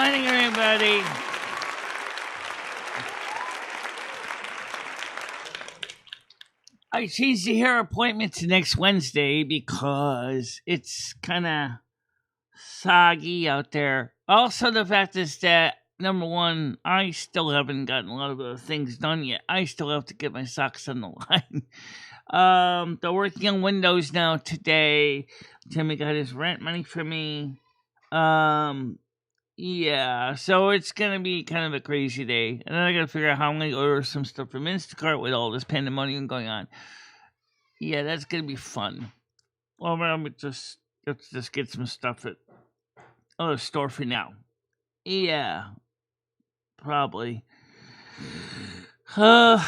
morning, everybody. I changed the hair appointment to next Wednesday because it's kind of soggy out there. Also, the fact is that, number one, I still haven't gotten a lot of the things done yet. I still have to get my socks on the line. They're working on windows now today. Timmy got his rent money for me. Yeah, so it's gonna be kind of a crazy day. And then I gotta figure out how I'm gonna order some stuff from Instacart with all this pandemonium going on. Yeah, that's gonna be fun. Well, let's just get some stuff at the store for now. Yeah, probably. So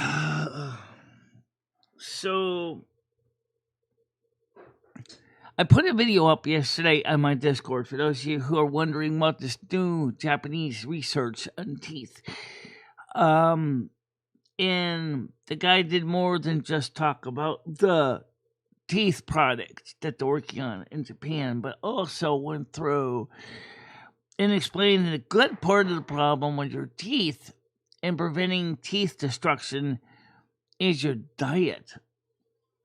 I put a video up yesterday on my Discord for those of you who are wondering about this new Japanese research on teeth. And the guy did more than just talk about the teeth product that they're working on in Japan, but also went through and explained the good part of the problem with your teeth and preventing teeth destruction is your diet.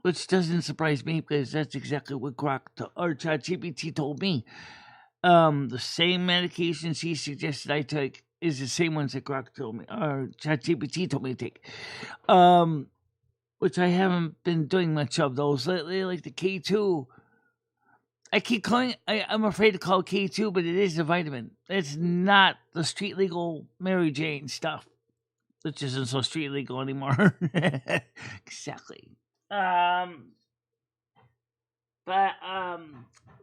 Which doesn't surprise me because that's exactly what ChatGPT told me. The same medications he suggested I take is the same ones that Grok told me, or ChatGPT told me to take. Which I haven't been doing much of those lately, like the K2. I keep calling I'm afraid to call it K2, but it is a vitamin. It's not the street legal Mary Jane stuff, which isn't so street legal anymore. Exactly. But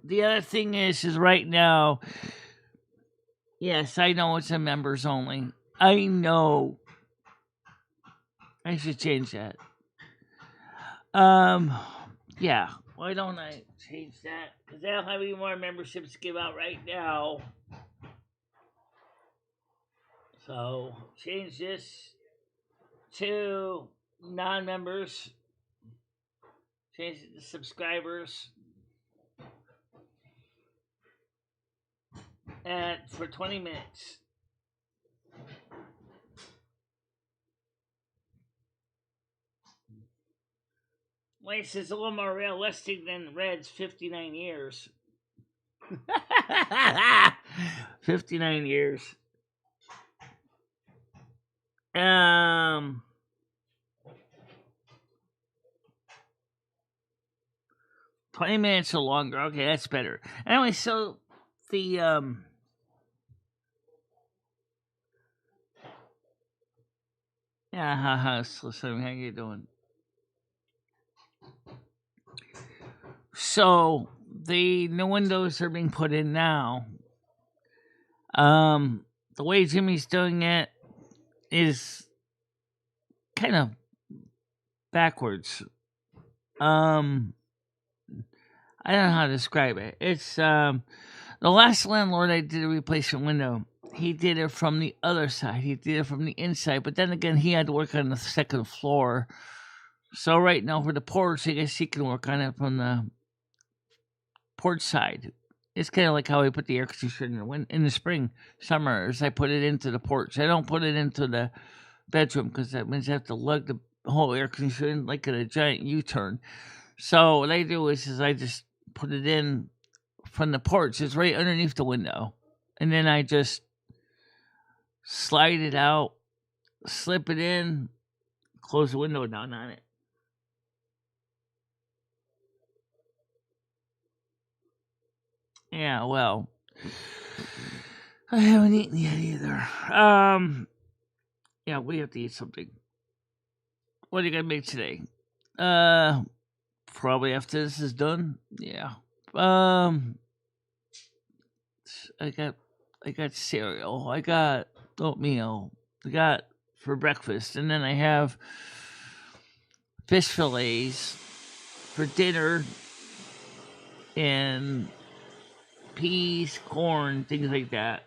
the other thing is right now, yes, I know it's a members only. I know. I should change that. Yeah. Why don't I change that? Because I don't have any more memberships to give out right now. So change this to non-members. Change it to subscribers. And for 20 minutes. Lace is a little more realistic than Red's 59 years. 59 years. 20 minutes or longer. Okay, that's better. Anyway, so the so how you doing? So the new windows are being put in now. The way Jimmy's doing it is kind of backwards. I don't know how to describe it. It's the last landlord I did a replacement window. He did it from the other side. He did it from the inside, but then again, he had to work on the second floor. So right now for the porch, I guess he can work on it from the porch side. It's kind of like how I put the air conditioner in the spring, summers. I put it into the porch. I don't put it into the bedroom because that means I have to lug the whole air conditioner in like a giant U-turn. So what I do is I just put it in from the porch. It's right underneath the window. And then I just slide it out, slip it in, close the window down on it. Yeah, well, I haven't eaten yet either. Yeah, we have to eat something. What are you gonna make today? Probably after this is done. Yeah. I got cereal. I got oatmeal. I got for breakfast, and then I have fish fillets for dinner, and peas, corn, things like that.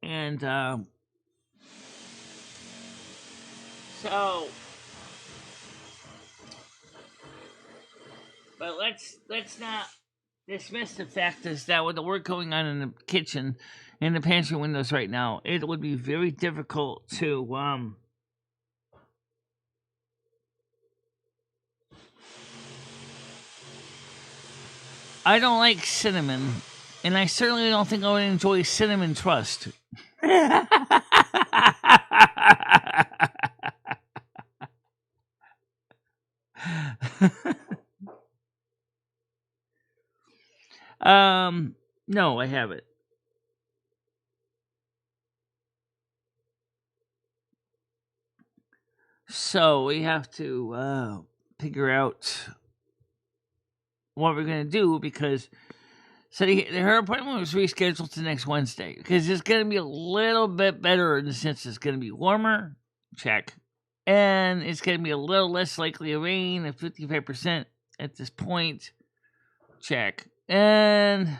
And so, but let's not dismiss the fact is that with the work going on in the kitchen and the pantry windows right now, it would be very difficult to I don't like cinnamon, and I certainly don't think I would enjoy cinnamon trust. No, I haven't. So we have to figure out what we're gonna do because her appointment was rescheduled to next Wednesday because it's gonna be a little bit better in the sense it's gonna be warmer. Check. And it's gonna be a little less likely to rain at 55% at this point. Check. And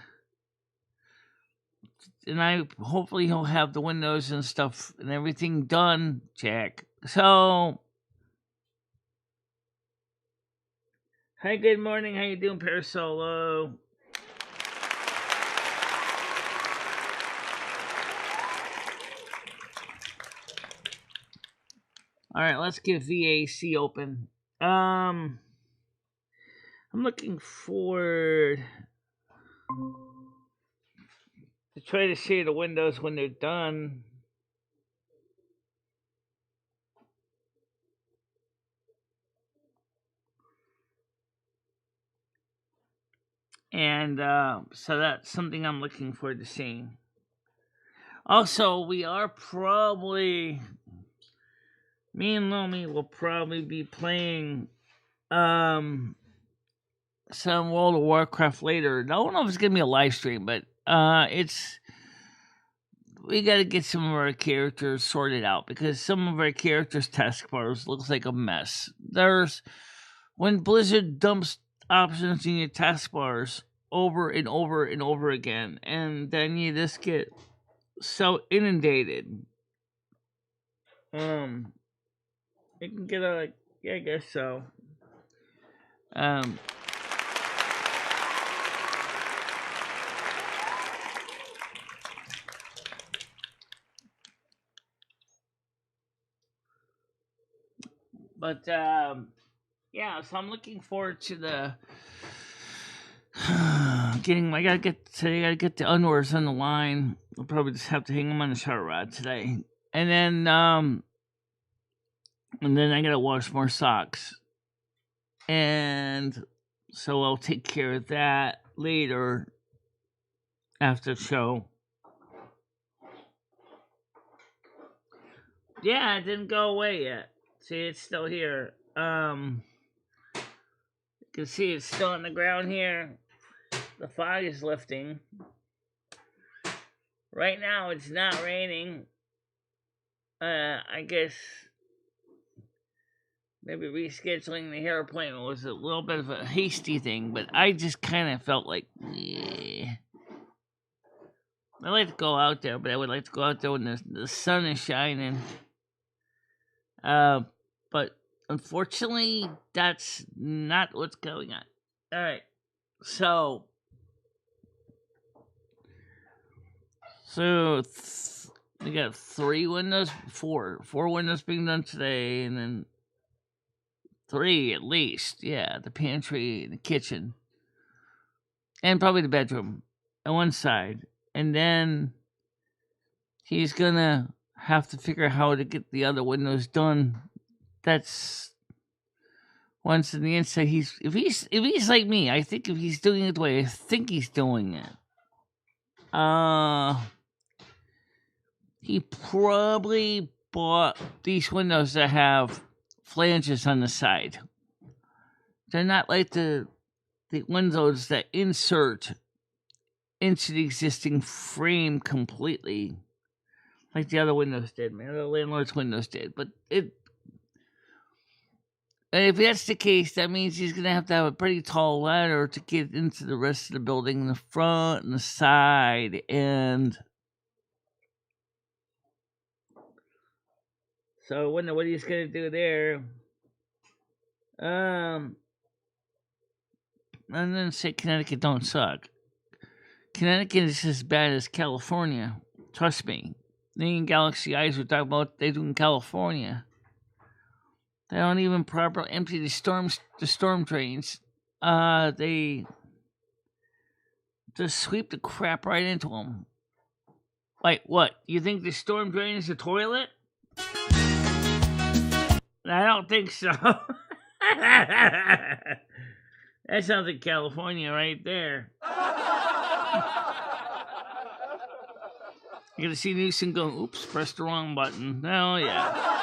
I hopefully he'll have the windows and stuff and everything done. Check. So, hi, good morning. How you doing, Parasolo? All right, let's get VAC open. I'm looking forward to try to see the windows when they're done. And so that's something I'm looking forward to seeing. Also, we are probably, me and Lomi will probably be playing some World of Warcraft later. I don't know if it's gonna be a live stream, but we got to get some of our characters sorted out because some of our characters' taskbars looks like a mess. When Blizzard dumps options in your taskbars over and over and over again, and then you just get so inundated. It can get yeah, I guess so. But yeah, so I'm looking forward to the I gotta get the underwears on the line. I'll probably just have to hang them on the shower rod today, and then I gotta wash more socks, and so I'll take care of that later after the show. Yeah, it didn't go away yet. See, it's still here. You can see it's still on the ground here. The fog is lifting. Right now, it's not raining. I guess maybe rescheduling the hair appointment was a little bit of a hasty thing, but I just kind of felt like, yeah. I like to go out there, but I would like to go out there when the sun is shining. But unfortunately, that's not what's going on. All right, so we got four windows being done today, and then three at least. Yeah, the pantry, the kitchen, and probably the bedroom on one side, and then he's gonna have to figure out how to get the other windows done. That's once in the inside. If he's like me, I think if he's doing it the way I think he's doing it, he probably bought these windows that have flanges on the side. They're not like the windows that insert into the existing frame completely, like the other windows did, man. The landlord's windows did. But if that's the case, that means he's gonna have to have a pretty tall ladder to get into the rest of the building, in the front and the side, and so I wonder what he's gonna do there. and then say Connecticut don't suck. Connecticut is as bad as California. Trust me. The Galaxy Eyes were talking about what they do in California. They don't even properly empty the storm drains. They just sweep the crap right into them. Like what? You think the storm drain is a toilet? I don't think so. That sounds like California right there. You're gonna see Newsom going, oops, press the wrong button. Oh, yeah.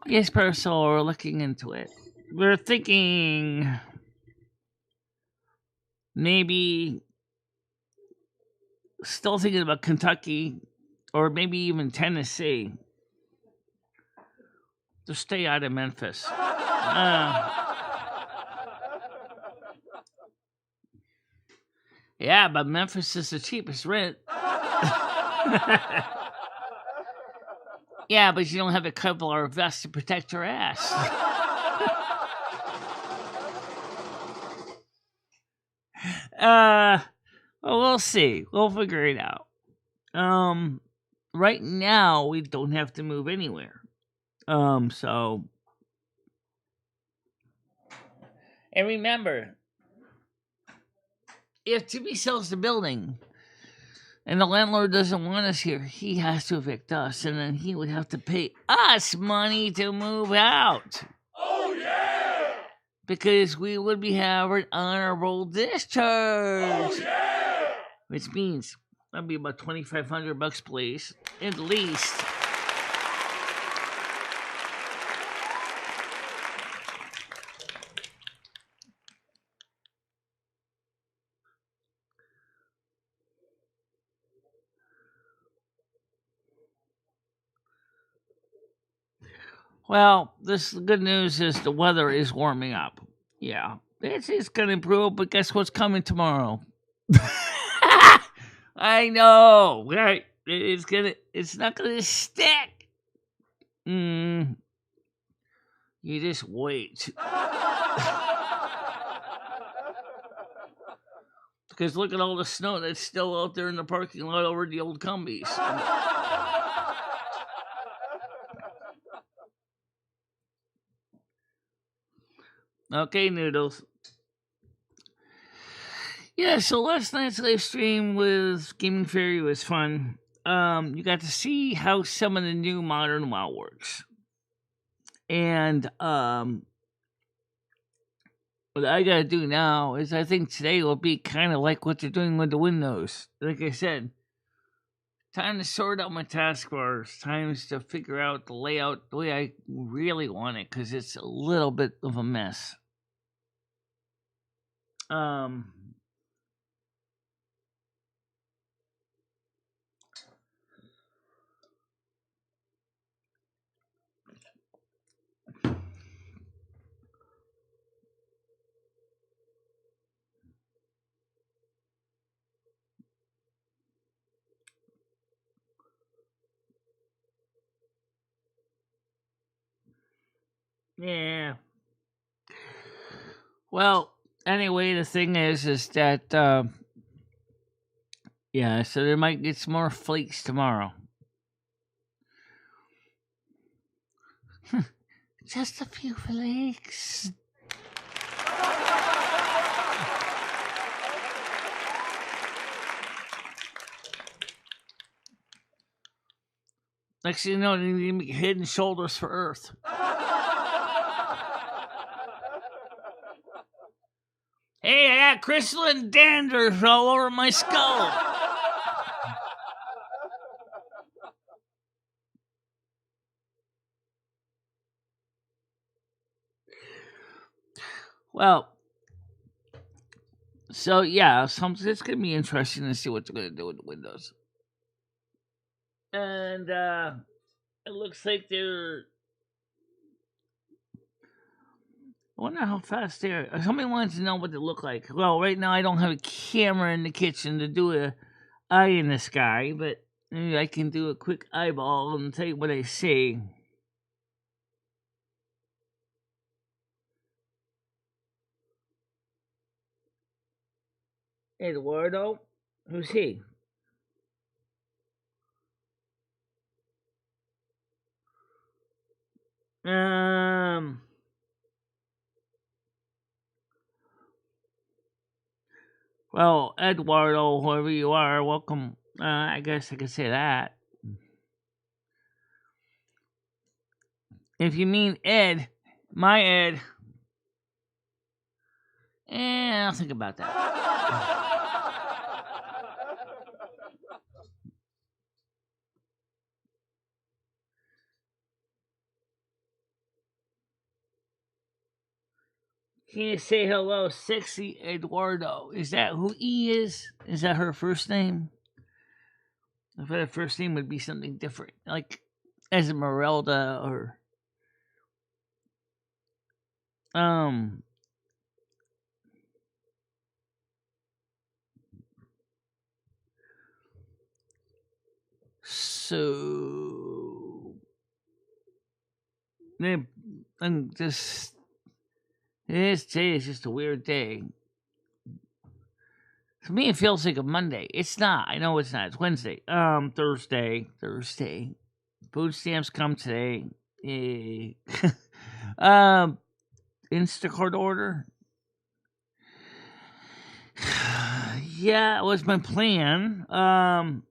Yes, Parasol, we're looking into it. We're thinking maybe still thinking about Kentucky or maybe even Tennessee. To stay out of Memphis. Yeah, but Memphis is the cheapest rent. Yeah, but you don't have a Kevlar vest to protect your ass. Well, we'll see. We'll figure it out. Right now we don't have to move anywhere. So, and remember, if Timmy sells the building and the landlord doesn't want us here, he has to evict us, and then he would have to pay us money to move out. Oh, yeah! Because we would be having honorable discharge. Oh, yeah! Which means that'd be about $2,500 please, at least. Well, the good news is the weather is warming up. Yeah, it's going to improve, but guess what's coming tomorrow? I know, right? It's not going to stick. You just wait. Because look at all the snow that's still out there in the parking lot over the old Cumbies. Okay, Noodles. Yeah, so last night's live stream with Gaming Fairy was fun. You got to see how some of the new modern WoW works. And what I gotta do now is I think today will be kind of like what they're doing with the Windows. Like I said, time to sort out my taskbars. Time to figure out the layout the way I really want it, because it's a little bit of a mess. Yeah. Well, anyway, the thing is that yeah, so there might get some more flakes tomorrow. Just a few flakes. Next thing you know, you need to make head and shoulders for Earth. Hey, I got crystalline dandruff all over my skull. Well, so yeah, it's going to be interesting to see what they're going to do with the Windows. And it looks like they're... I wonder how fast they're... Somebody wants to know what they look like. Well, right now I don't have a camera in the kitchen to do a eye in the sky, but Maybe I can do a quick eyeball and tell you what I see. Eduardo? Who's he? Well, Eduardo, whoever you are, welcome. I guess I could say that. If you mean Ed, my Ed, I'll think about that. Can you say hello, sexy Eduardo? Is that who he is? Is that her first name? I thought her first name would be something different, like Esmeralda or um. So I'm just this day is just a weird day. For me, it feels like a Monday. It's not. I know it's not. It's Wednesday. Thursday. Food stamps come today. Yay. Instacart order. Yeah, it was my plan. All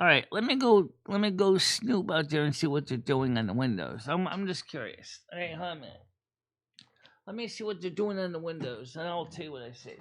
right, let me go snoop out there and see what they're doing on the windows. I'm just curious. All right, hold on a minute. Let me see what they're doing on the windows, and I'll tell you what I see.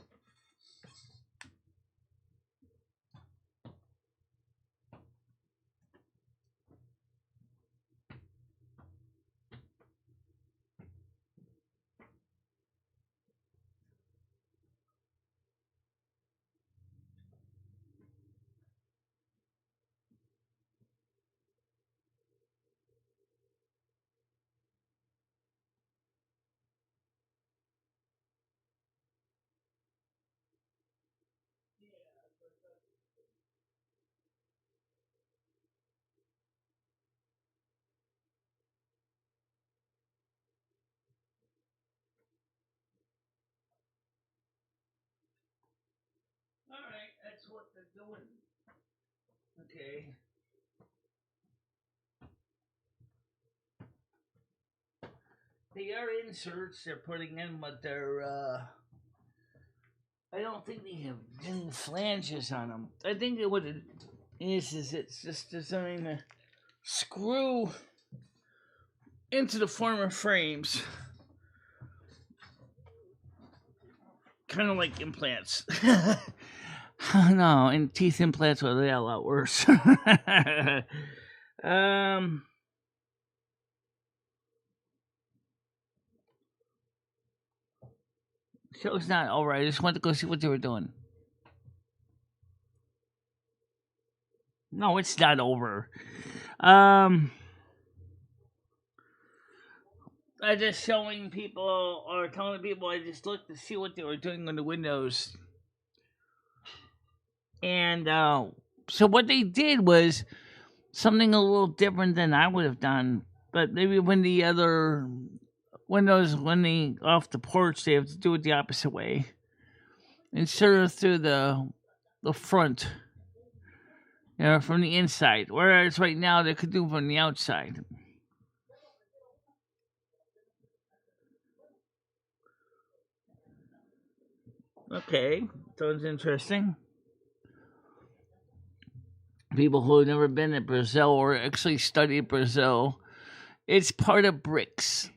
All right, that's what they're doing. Okay. They are inserts they're putting in, but they're I don't think they have any flanges on them. I think what it is it's just designed to screw into the former frames. Kind of like implants. No, and teeth implants are a lot worse. Show's not over. I just wanted to go see what they were doing. No, it's not over. I'm just showing people or telling people I just looked to see what they were doing on the windows. And so what they did was something a little different than I would have done. But maybe when the other windows, when they off the porch, they have to do it the opposite way. Insert it through the front, from the inside. Whereas right now they could do it from the outside. Okay, sounds interesting. People who have never been to Brazil or actually studied Brazil, it's part of BRICS,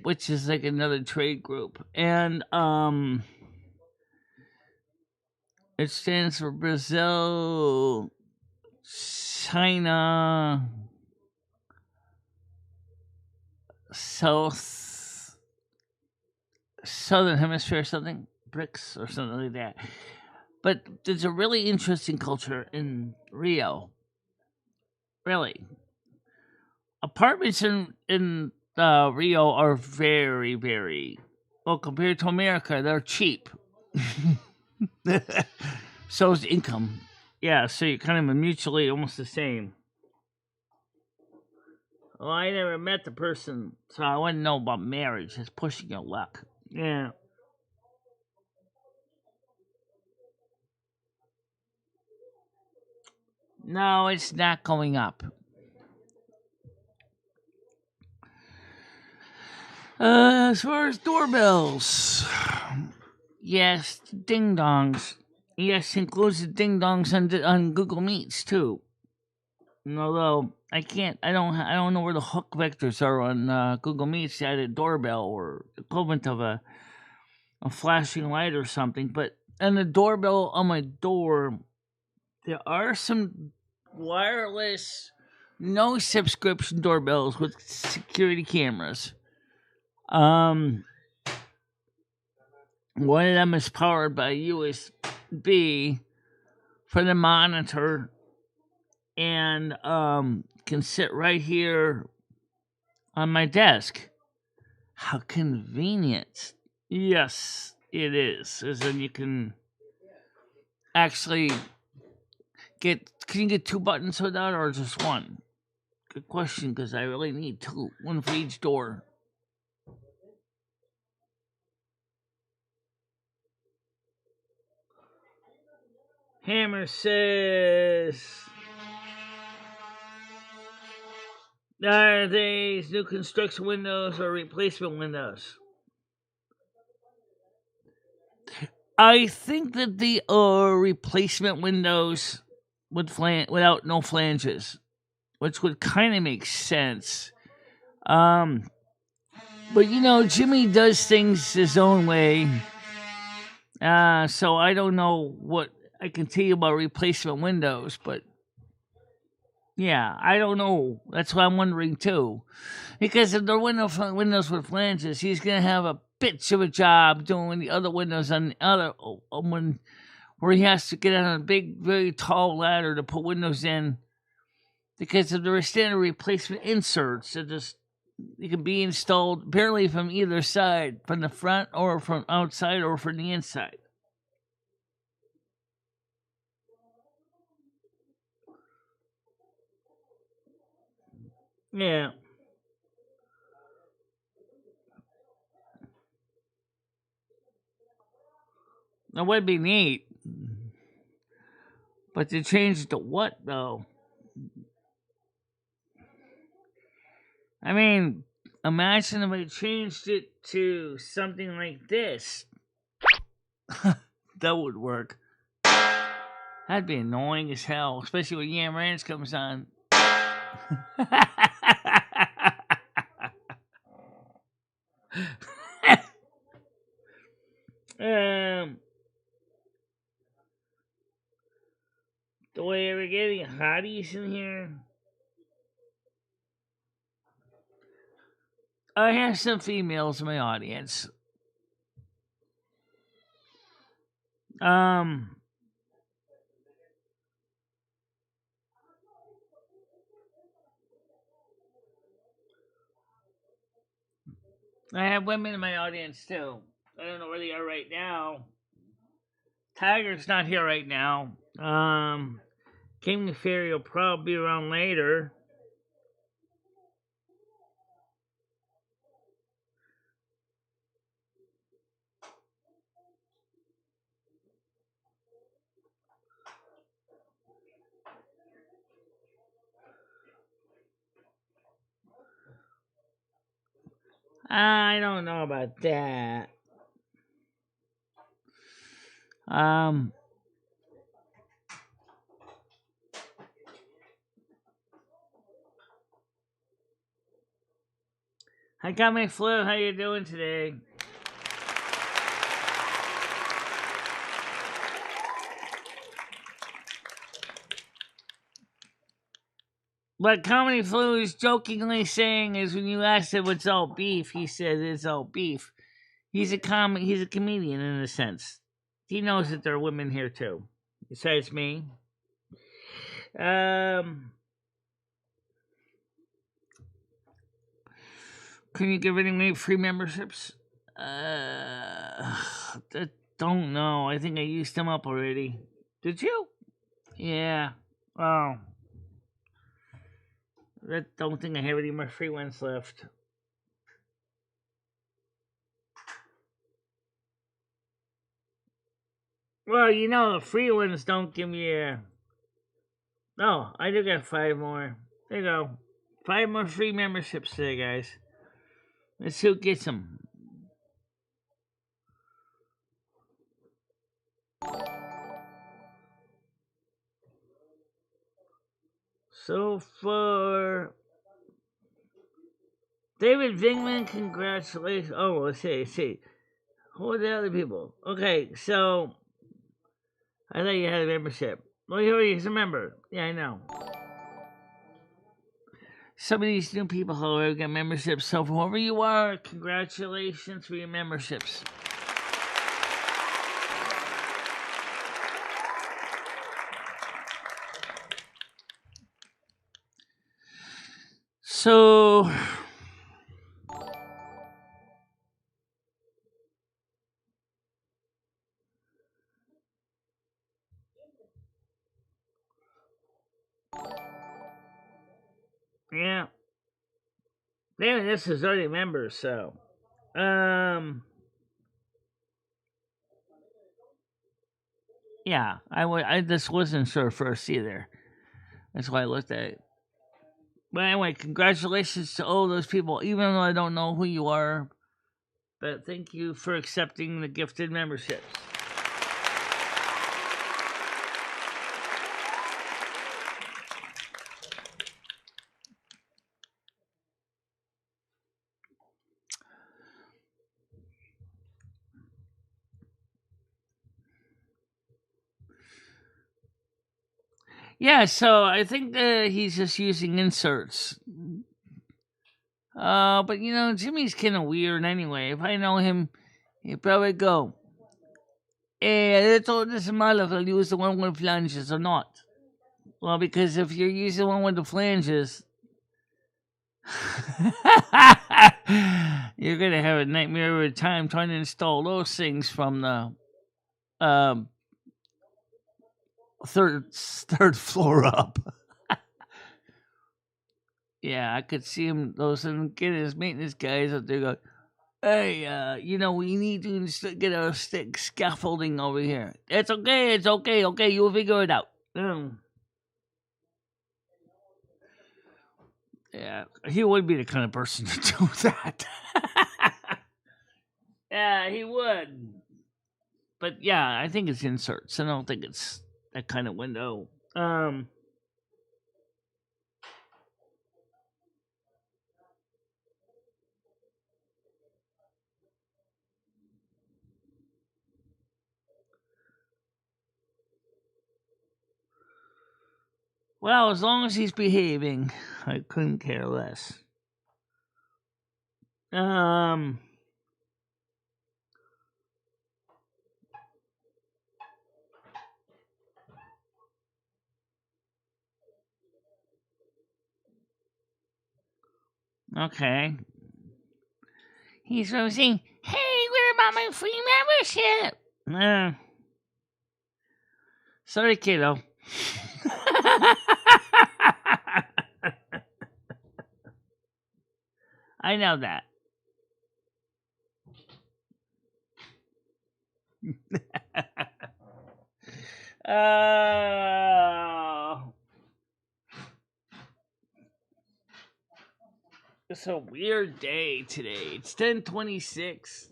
which is like another trade group, and it stands for Brazil, China, Southern Hemisphere, something BRICS or something like that. But there's a really interesting culture in Rio. Really, apartments in Rio are very, very well compared to America. They're cheap. So is income. Yeah, so you're kind of mutually almost the same. Well, I never met the person, so I wouldn't know about marriage. It's pushing your luck. Yeah. No, it's not going up. As far as doorbells, yes, ding dongs. Yes, includes the ding dongs on Google Meets too. Although I don't know where the hook vectors are on Google Meets to add a doorbell or equivalent of a flashing light or something. But on the doorbell on my door, there are some wireless, no subscription doorbells with security cameras. Um, One of them is powered by USB for the monitor and can sit right here on my desk. How convenient. Yes, it is. As in you can actually can you get two buttons with that or just one? Good question, because I really need two. One for each door. Hammer says, are these new construction windows or replacement windows? I think that the replacement windows without no flanges, which would kind of make sense. But Jimmy does things his own way. So I don't know what I can tell you about replacement windows, but yeah, I don't know. That's what I'm wondering too. Because if the windows with flanges, he's gonna have a bitch of a job doing the other windows on the other one where he has to get on a big, very tall ladder to put windows in. Because if there are standard replacement inserts, it can be installed apparently from either side, from the front or from outside or from the inside. Yeah. That would be neat. But to change it to what, though? I mean, imagine if I changed it to something like this. That would work. That'd be annoying as hell, especially when Yam Ranch comes on. um, do I ever get any hotties in here? I have some females in my audience. Um, I have women in my audience too. I don't know where they are right now. Tiger's not here right now. King Fairy will probably be around later. I don't know about that. Um, I got my flu. How you doing today? What Comedy Flu is jokingly saying is when you asked him what's all beef, he says it's all beef. He's a comedian in a sense. He knows that there are women here too, besides me. Can you give any free memberships? I don't know. I think I used them up already. Did you? Yeah. Oh. I don't think I have any more free ones left. Well, the free ones don't give me a... No, I do got 5 more. There you go. 5 more free memberships today, guys. Let's see who gets them. So for David Vingman, congratulations. Oh, let's see. Who are the other people? Okay, so I thought you had a membership. Well, he's a member. Yeah, I know. Some of these new people, however, get memberships. So whoever you are, congratulations for your memberships. So yeah. Maybe this is already members, so yeah, I just wasn't sure first either. That's why I looked at it. But anyway, congratulations to all those people, even though I don't know who you are. But thank you for accepting the gifted memberships. Yeah, so I think he's just using inserts. But Jimmy's kind of weird anyway. If I know him, he'd probably go, "Hey, it doesn't matter if I'll use the one with flanges or not." Well, because if you're using the one with the flanges, you're gonna have a nightmare every time trying to install those things from the third floor up. Yeah, I could see him those and get his maintenance guys up there go, "Hey, we need to get our stick scaffolding over here." It's okay, okay, you'll figure it out. Yeah, he would be the kind of person to do that. Yeah, he would. But yeah, I think it's inserts. I don't think it's that kind of window. Well, as long as he's behaving, I couldn't care less. Okay. He's saying, "Hey, what about my free membership?" Sorry, kiddo. I know that. It's a weird day today. It's 10:26.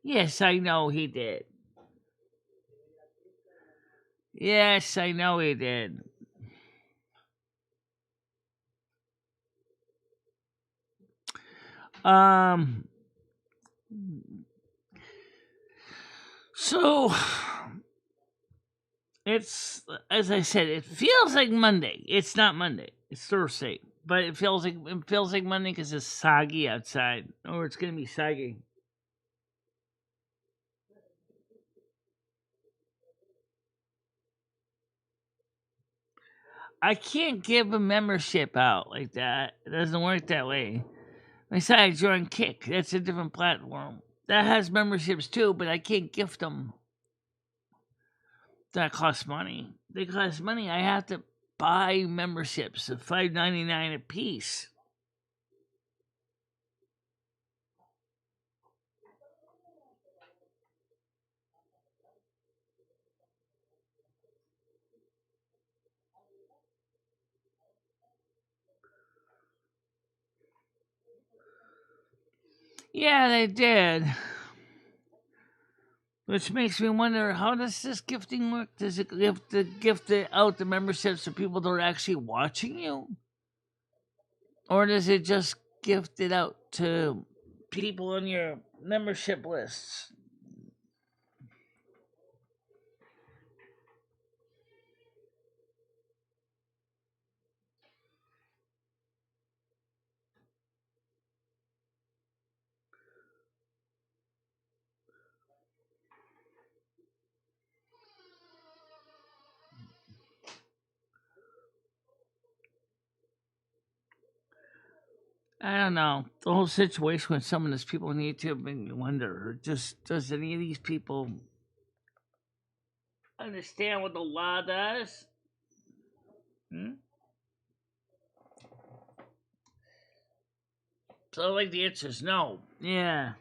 Yes, I know he did. Yes, I know he did. So it's, as I said, it feels like Monday. It's not Monday. It's Thursday, but it feels like Monday because it's soggy outside, or it's gonna be soggy. I can't give a membership out like that. It doesn't work that way. Besides, you're on Kick. That's a different platform. That has memberships too, but I can't gift them. That costs money. They cost money. I have to buy memberships of $5.99 a piece. Yeah, they did. Which makes me wonder, how does this gifting work? Does it gift it out the memberships to people that are actually watching you? Or does it just gift it out to people on your membership lists? I don't know. The whole situation with some of these people need to make me wonder. Just does any of these people understand what the law does? Hmm? So like the answer is no. Yeah.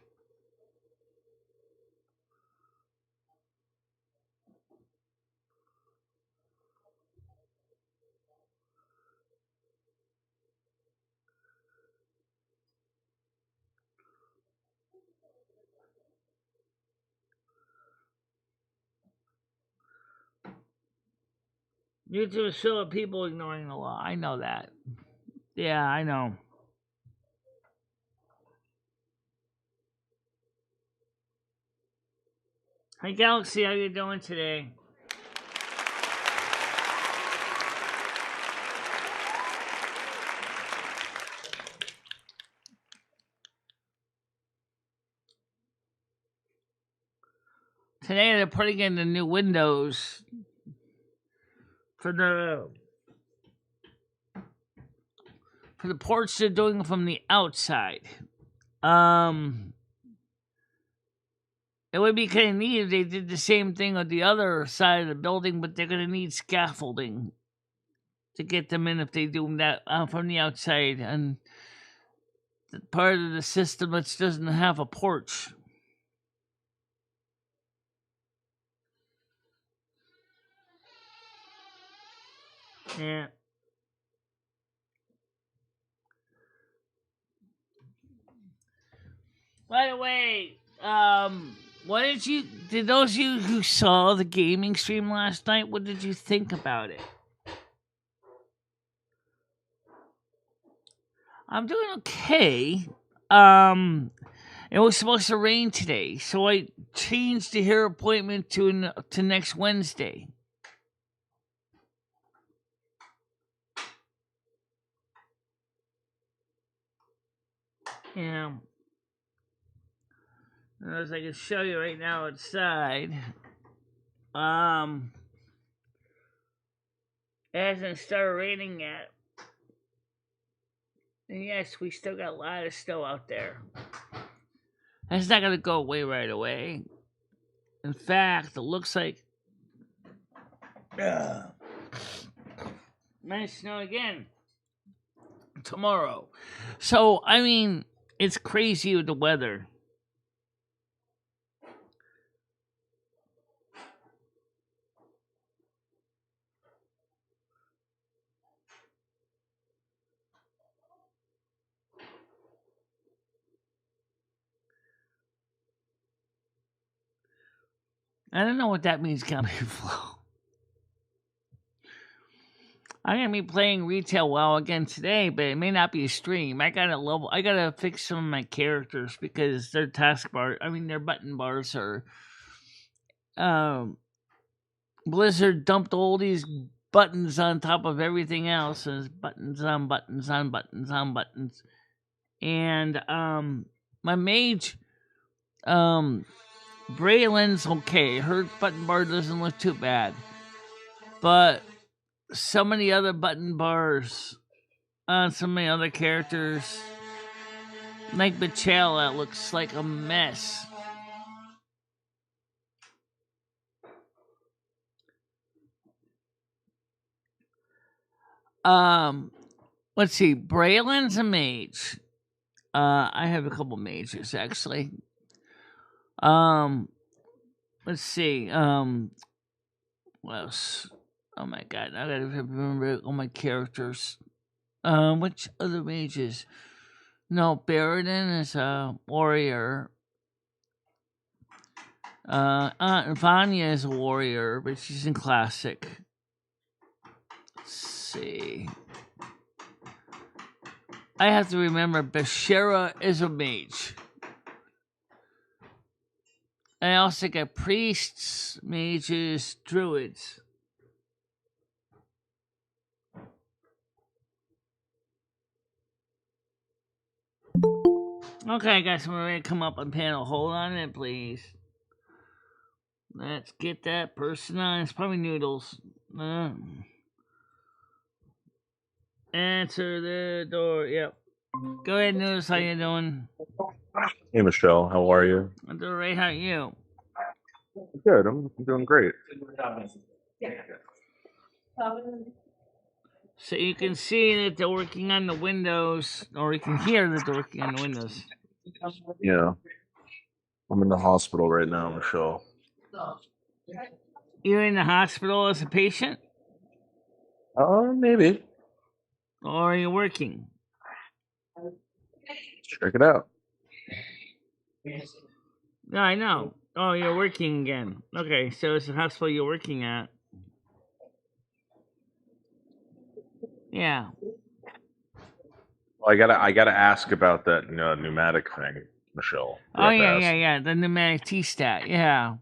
YouTube is full of people ignoring the law. I know that. Yeah, I know. Hi Galaxy, how you doing today? Today they're putting in the new windows for the porch. They're doing from the outside. It would be kind of neat if they did the same thing on the other side of the building, but they're gonna need scaffolding to get them in if they do that from the outside, and the part of the system that doesn't have a porch. Yeah. By the way, what did those of you who saw the gaming stream last night, what did you think about it? I'm doing okay. It was supposed to rain today, so I changed the hair appointment to next Wednesday. Yeah. As I can show you right now outside, it hasn't started raining yet. And yes, we still got a lot of snow out there. That's not gonna go away right away. In fact, it looks like might snow again tomorrow. So I mean, it's crazy with the weather. I don't know what that means, Comedy Flow. I'm gonna be playing Retail WoW again today, but it may not be a stream. I gotta fix some of my characters because their their button bars are. Blizzard dumped all these buttons on top of everything else, and buttons on buttons on buttons on buttons. And my mage, Braylon's okay. Her button bar doesn't look too bad, but so many other button bars on so many other characters Like Michele looks like a mess. Let's see. Braylon's a mage. I have a couple mages actually. Let's see. What else? Oh my god, I gotta remember all my characters. Which other mages? No, Baradin is a warrior. Vanya is a warrior, but she's in classic. Let's see. I have to remember Bashira is a mage. I also got priests, mages, druids. Okay, guys, we're ready to come up on panel. Hold on it, please. Let's get that person on. It's probably Noodles. Answer the door. Yep. Go ahead, Noodles. How you doing? Hey, Michelle. How are you? I'm doing great. How are you? Good. I'm doing great. So you can see that they're working on the windows, or you can hear that they're working on the windows. Yeah. I'm in the hospital right now, Michelle. You're in the hospital as a patient? Maybe. Or are you working? Check it out. No, I know. Oh, you're working again. Okay, so it's the hospital you're working at. Yeah. Well, I gotta ask about that pneumatic thing, Michelle. Oh, yeah. The pneumatic T-stat. Yeah.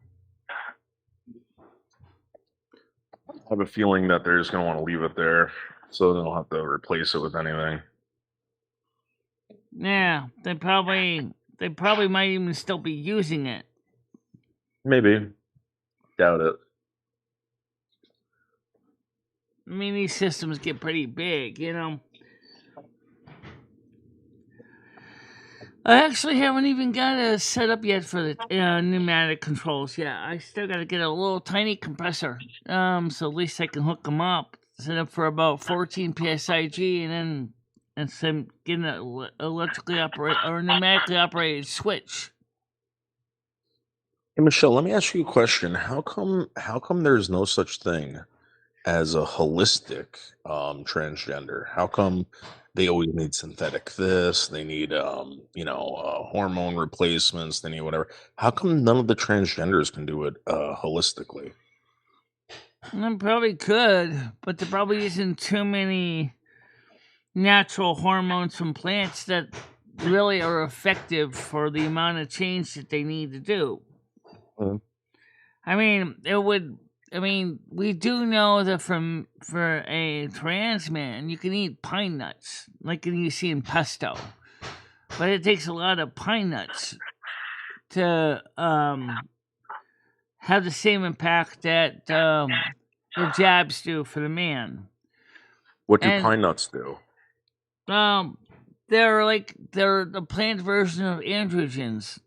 I have a feeling that they're just gonna want to leave it there, so they don't have to replace it with anything. Yeah. They probably might even still be using it. Maybe. Doubt it. I mean, these systems get pretty big, you know. I actually haven't even got a setup yet for the pneumatic controls. Yeah, I still got to get a little tiny compressor. So at least I can hook them up, set up for about 14 psig, and then get an electrically operated or pneumatically operated switch. Hey, Michelle, let me ask you a question. How come there's no such thing as a holistic transgender? How come they always need synthetic this, they need hormone replacements, they need whatever? How come none of the transgenders can do it holistically? I probably could, but there probably isn't too many natural hormones from plants that really are effective for the amount of change that they need to do. Mhm. I mean, we do know that for a trans man, you can eat pine nuts, like you see in pesto, but it takes a lot of pine nuts to have the same impact that the jabs do for the man. What do And pine nuts do? they're the plant version of androgens.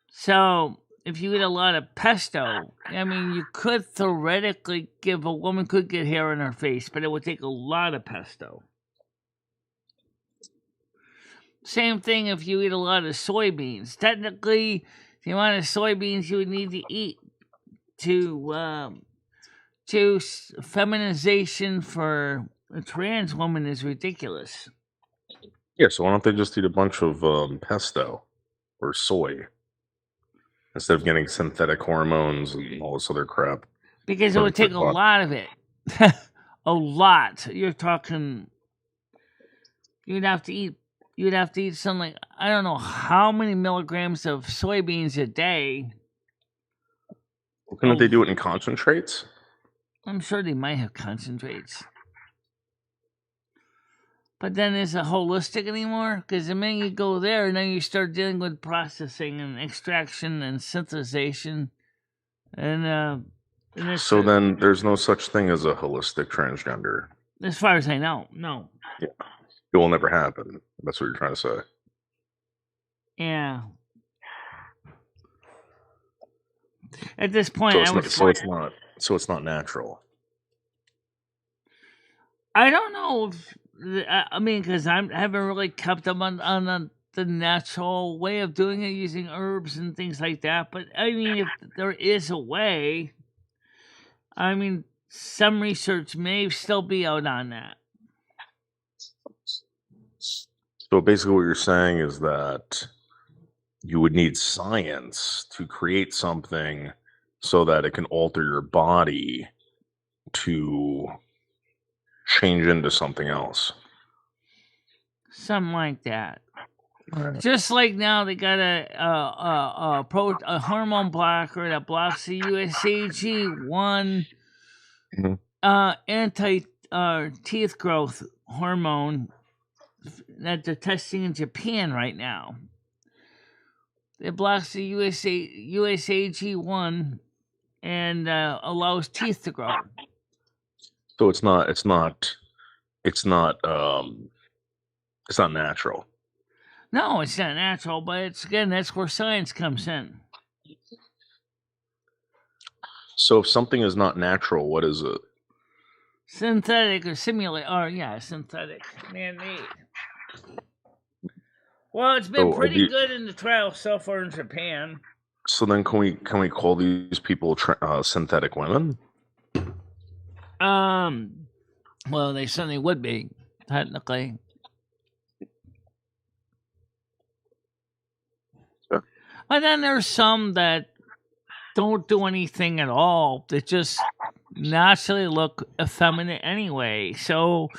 So if you eat a lot of pesto, I mean, you could theoretically give a woman could get hair on her face, but it would take a lot of pesto. Same thing if you eat a lot of soybeans. Technically, the amount of soybeans you would need to eat to feminization for a trans woman is ridiculous. Yeah, so why don't they just eat a bunch of pesto or soy instead of getting synthetic hormones and all this other crap? Because it would take a lot of it. A lot. You're talking. You'd have to eat something like, I don't know how many milligrams of soybeans a day. Well, couldn't they do it in concentrates? I'm sure they might have concentrates. But then is it holistic anymore? Because the minute you go there, then you start dealing with processing and extraction and synthesization. And so then there's no such thing as a holistic transgender. As far as I know, no. Yeah. It will never happen. That's what you're trying to say. Yeah. At this point, So I it's would not. say, So it's not natural. I don't know. I mean, because I haven't really kept up on the natural way of doing it using herbs and things like that. But I mean, if there is a way, I mean, some research may still be out on that. So basically, what you're saying is that you would need science to create something so that it can alter your body to change into something else. Something like that. Right. Just like now, they got a hormone blocker that blocks the USAG1 Mhm. anti teeth growth hormone that they're testing in Japan right now. It blocks the USAG1 and allows teeth to grow. So it's not. It's not. It's not. It's not natural. No, it's not natural, but it's again that's where science comes in. So if something is not natural, what is it? Synthetic or simulate, or yeah, synthetic, man-made. Well, it's been So pretty good in the trial so far in Japan. so then can we call these people synthetic women? Well, they certainly would be technically. Yeah. But then there's some that don't do anything at all. That just naturally look effeminate anyway. So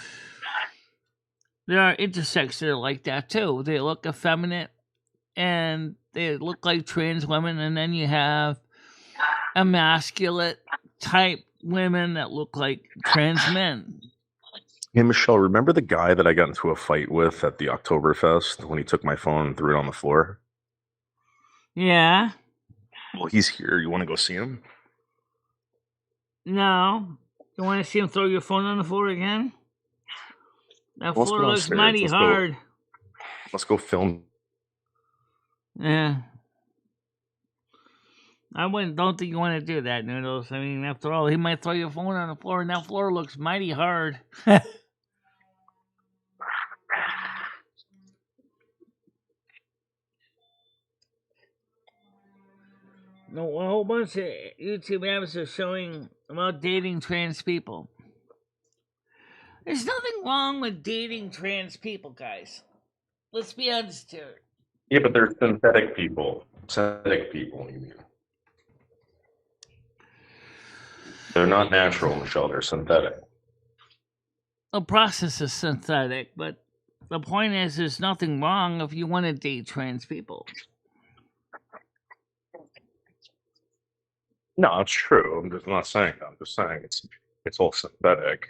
there are intersex that are like that too. They look effeminate and they look like trans women, and then you have emasculate type women that look like trans men. Hey Michelle, remember the guy that I got into a fight with at the Oktoberfest when he took my phone and threw it on the floor? Yeah. Well, he's here. You want to go see him? No. You want to see him throw your phone on the floor again? That Let's go floor looks downstairs. mighty hard. Let's go film. Yeah. Don't think you want to do that, Noodles. I mean, after all, he might throw your phone on the floor, and that floor looks mighty hard. No, a whole bunch of YouTube apps are showing about dating trans people. There's nothing wrong with dating trans people, guys. Let's be honest here. Yeah, but they're synthetic people. Synthetic people, you mean? They're not natural, Michelle. They're synthetic. The process is synthetic, but the point is, there's nothing wrong if you want to date trans people. No, it's true. I'm just not saying that. I'm just saying it's all synthetic,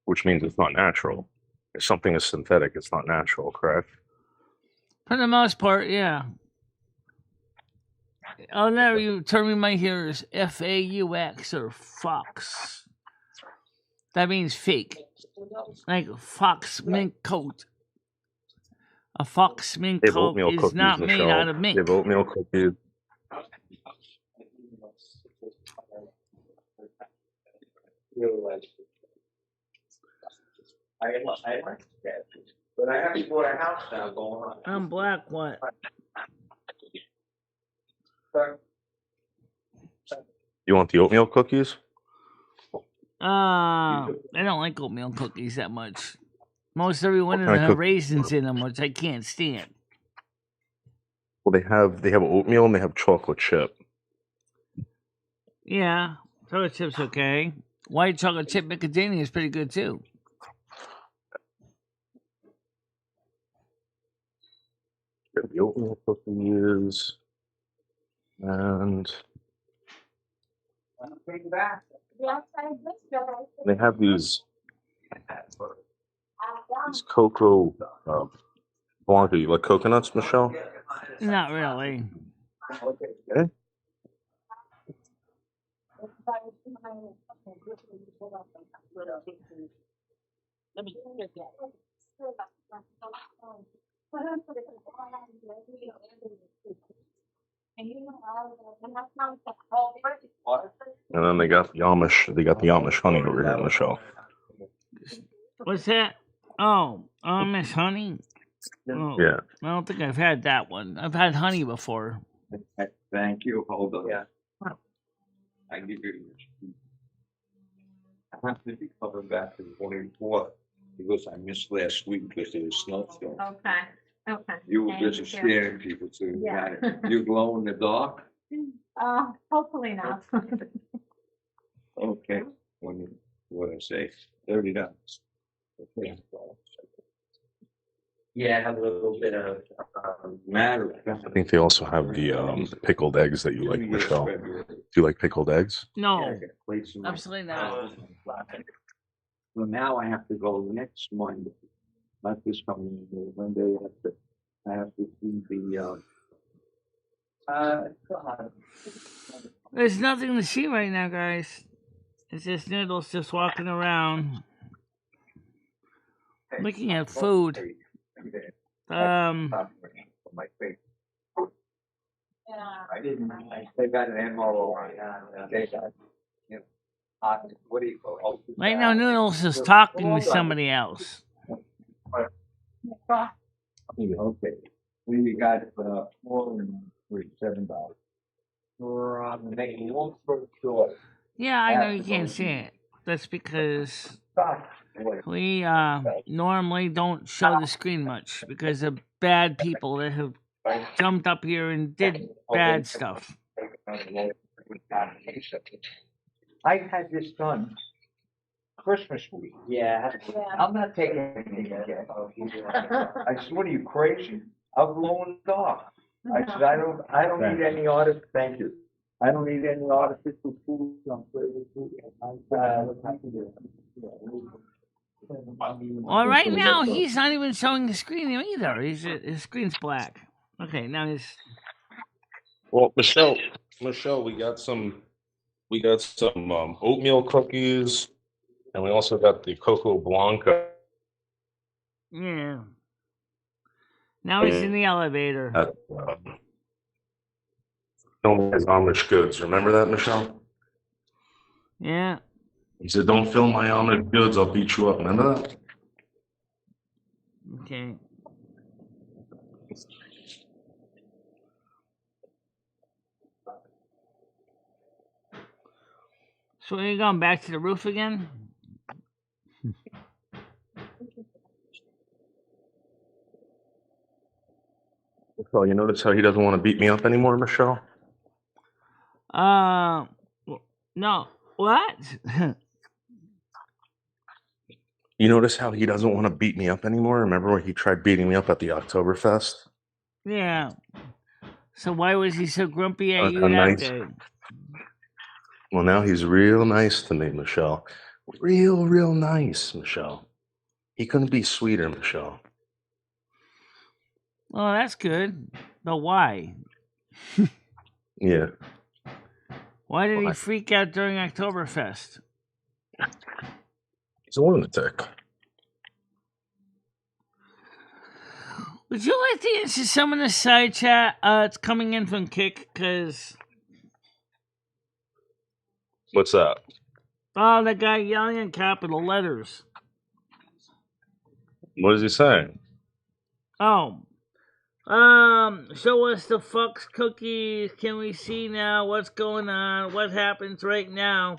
which means it's not natural. If something is synthetic, it's not natural, correct? For the most part, yeah. Oh, now you turn me my hearers FAUX or fox. That means fake. Like fox mink coat. A fox mink They have coat oatmeal is cookies, not made Michelle. out of They have mink. oatmeal cookies. But I have to go to a house now going on. I'm black, what? You want the oatmeal cookies? I don't like oatmeal cookies that much. Most every one of kind them of have cookies? raisins in them, which I can't stand. Well, they have oatmeal and they have chocolate chip. Yeah, chocolate chip's okay. White chocolate chip macadamia is pretty good too. The oatmeal cookies and they have these cocoa Blanca. You like coconuts, Michelle? Not really. Okay. And then they got the Amish. They got the Amish honey over here, Michelle. What's that? Oh, Miss Honey. Oh, Yeah. I don't think I've had that one. I've had honey before. Thank you. Hold on. Yeah. I give you. I have to be coming back to the 24th because I missed last week because there was snowstorm. Okay, okay. You were Thank busy you. scaring people too. Yeah. You glow in the dark? Hopefully not. Okay. What I say? $30. Okay. Yeah, I have a little bit of matter. I think they also have the pickled eggs that you like, Michelle. Do you like pickled eggs? No, absolutely not. Well, now I have to go next Monday, not this coming Monday. I have to do the. There's nothing to see right now, guys. It's just Noodles just walking around, looking at food. My face. I didn't. They got an MRO on. They got. What do you call it? Right now, Noodles is talking to somebody else. Okay. We got $437. Making long story short. Yeah, I know you can't see it. That's because we normally don't show the screen much because of bad people that have jumped up here and did bad stuff. I had this done Christmas week. Yeah. I'm not taking anything again. I said, what are you crazy? I'll glow in the dark. I said, I don't need any artificial. Thank you. I don't need any artificial food. Well, right now he's not even showing the screen either. His screen's black. Okay, now he's. Well, Michelle, we got some oatmeal cookies, and we also got the Coco Blanca. Yeah. Now he's in the elevator. Don't his Amish goods. Remember that, Michelle? Yeah. He said, "Don't fill my Amish goods. I'll beat you up." Remember that? Okay. So are you going back to the roof again? Michelle, you notice how he doesn't want to beat me up anymore, Michelle? No. What? You notice how he doesn't want to beat me up anymore? Remember when he tried beating me up at the Oktoberfest? Yeah. So why was he so grumpy at you that nice. day? Well, now he's real nice to me, Michelle. Real nice, Michelle. He couldn't be sweeter, Michelle. Well, that's good. But why? Yeah. Why did he freak out during Oktoberfest? He's a lunatic. Would you like to answer some of the side chat? It's coming in from Kick, because... What's that? Oh, that guy yelling in capital letters. What is he saying? Oh. Show us the fucks cookies. Can we see now what's going on? What happens right now?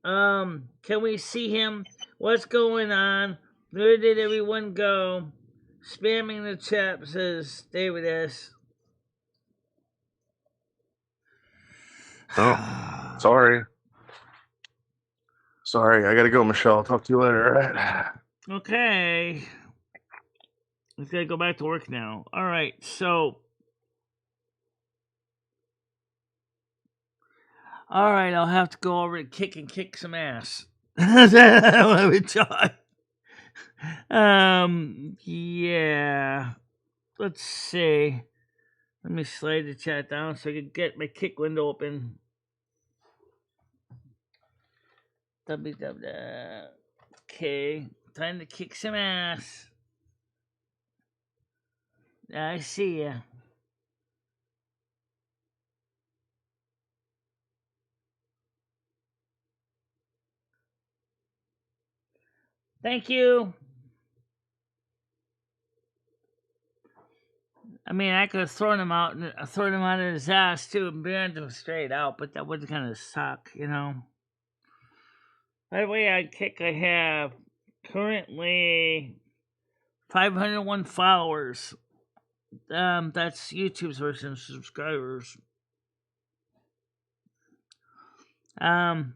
Can we see him? What's going on? Where did everyone go? Spamming the chat, says David S. Oh, sorry. I gotta go, Michelle. I'll talk to you later, all right? Okay. Let's gotta go back to work now. Alright, so. Alright, I'll have to go over to kick some ass. I would try. Yeah. Let's see. Let me slide the chat down so I can get my kick window open. www. Okay, time to kick some ass. I see ya. Thank you. I mean, I could have thrown him out and thrown him out of his ass too and burned him straight out, but that would kind of suck, you know. By the way, I have currently 501 followers. That's YouTube's version of subscribers.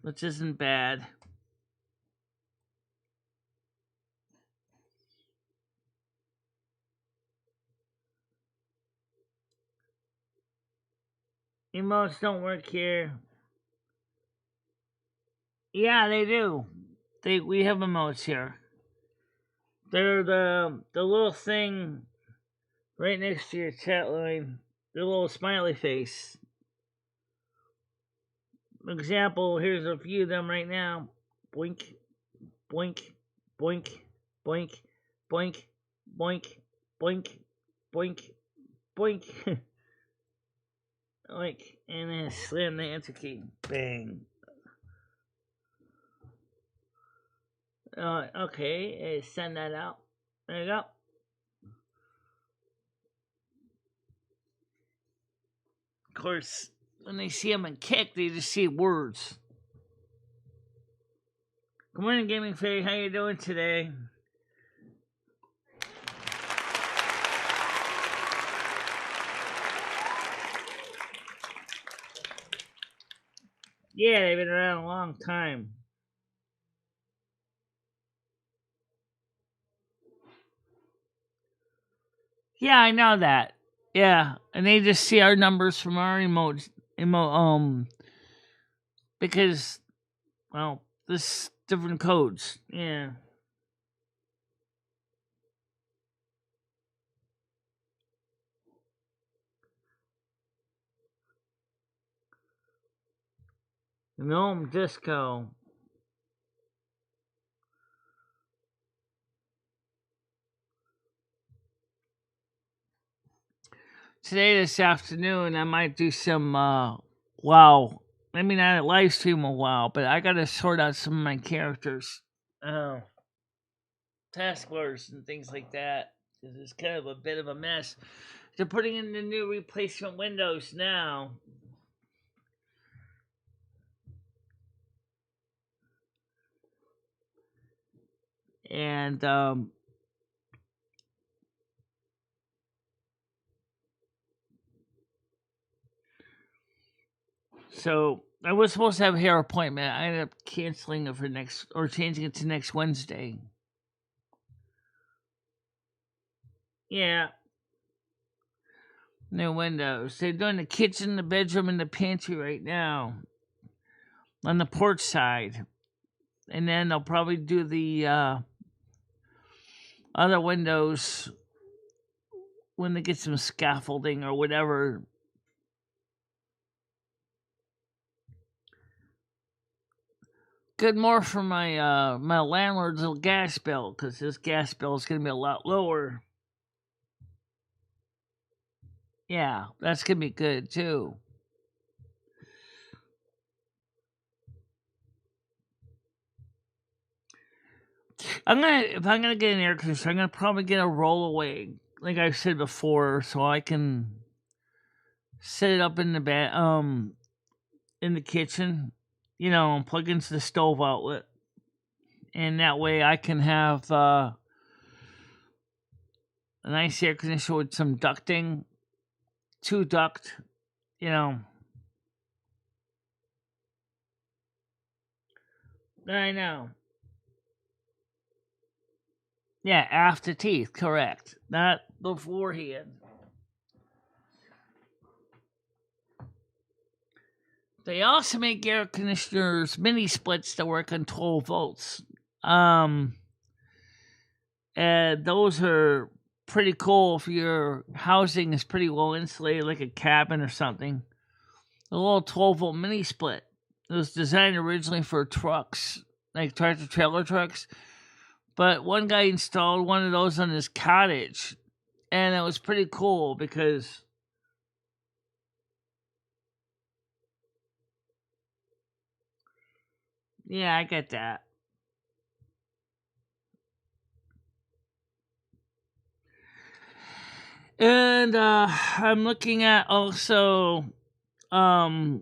Which isn't bad. Emotes don't work here. Yeah, they do. We have emotes here. They're the little thing right next to your chat line. The little smiley face. Example, here's a few of them right now. Boink, boink, boink, boink, boink, boink, boink, boink, boink. Like, and then slam the enter key. Bang. Okay, send that out. There you go. Of course, when they see them in kick, they just see words. Good morning, Gaming Fairy. How you doing today? Yeah, they've been around a long time. Yeah, I know that. Yeah, and they just see our numbers from our emotes. Because, well, there's different codes. Yeah. Gnome Disco. Today, this afternoon, I might do some, WoW. I mean, not a live stream of WoW, but I gotta sort out some of my characters. Taskbars and things like that. Because it's kind of a bit of a mess. They're putting in the new replacement windows now. And, so I was supposed to have a hair appointment. I ended up canceling it for changing it to next Wednesday. Yeah. New windows. They're doing the kitchen, the bedroom, and the pantry right now. On the porch side. And then they'll probably do the other windows when they get some scaffolding or whatever. Good more for my my landlord's gas bill, because his gas bill is going to be a lot lower. Yeah, that's going to be good too. If I'm gonna get an air conditioner, I'm gonna probably get a rollaway, like I said before, so I can set it up in the in the kitchen, and plug into the stove outlet, and that way I can have a nice air conditioner with some ducting, 2 duct, I know. Yeah, after teeth, correct. Not beforehand. They also make air conditioners, mini splits that work on 12 volts. And those are pretty cool if your housing is pretty well insulated, like a cabin or something. A little 12-volt mini split. It was designed originally for trucks, like tractor trailer trucks. But one guy installed one of those on his cottage, and it was pretty cool because yeah, I get that. And I'm looking at also a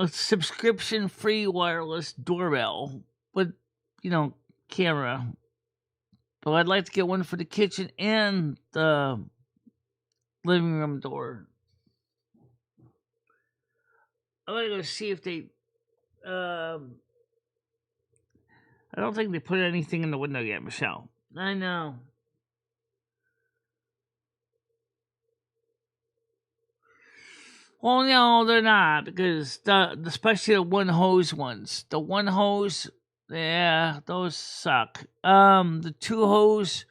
subscription free wireless doorbell with, camera. But I'd like to get one for the kitchen and the living room door. I'm gonna go see if they. I don't think they put anything in the window yet, Michelle. I know. Well, no, they're not, because especially the one hose ones. The one hose, yeah, those suck. The two hose,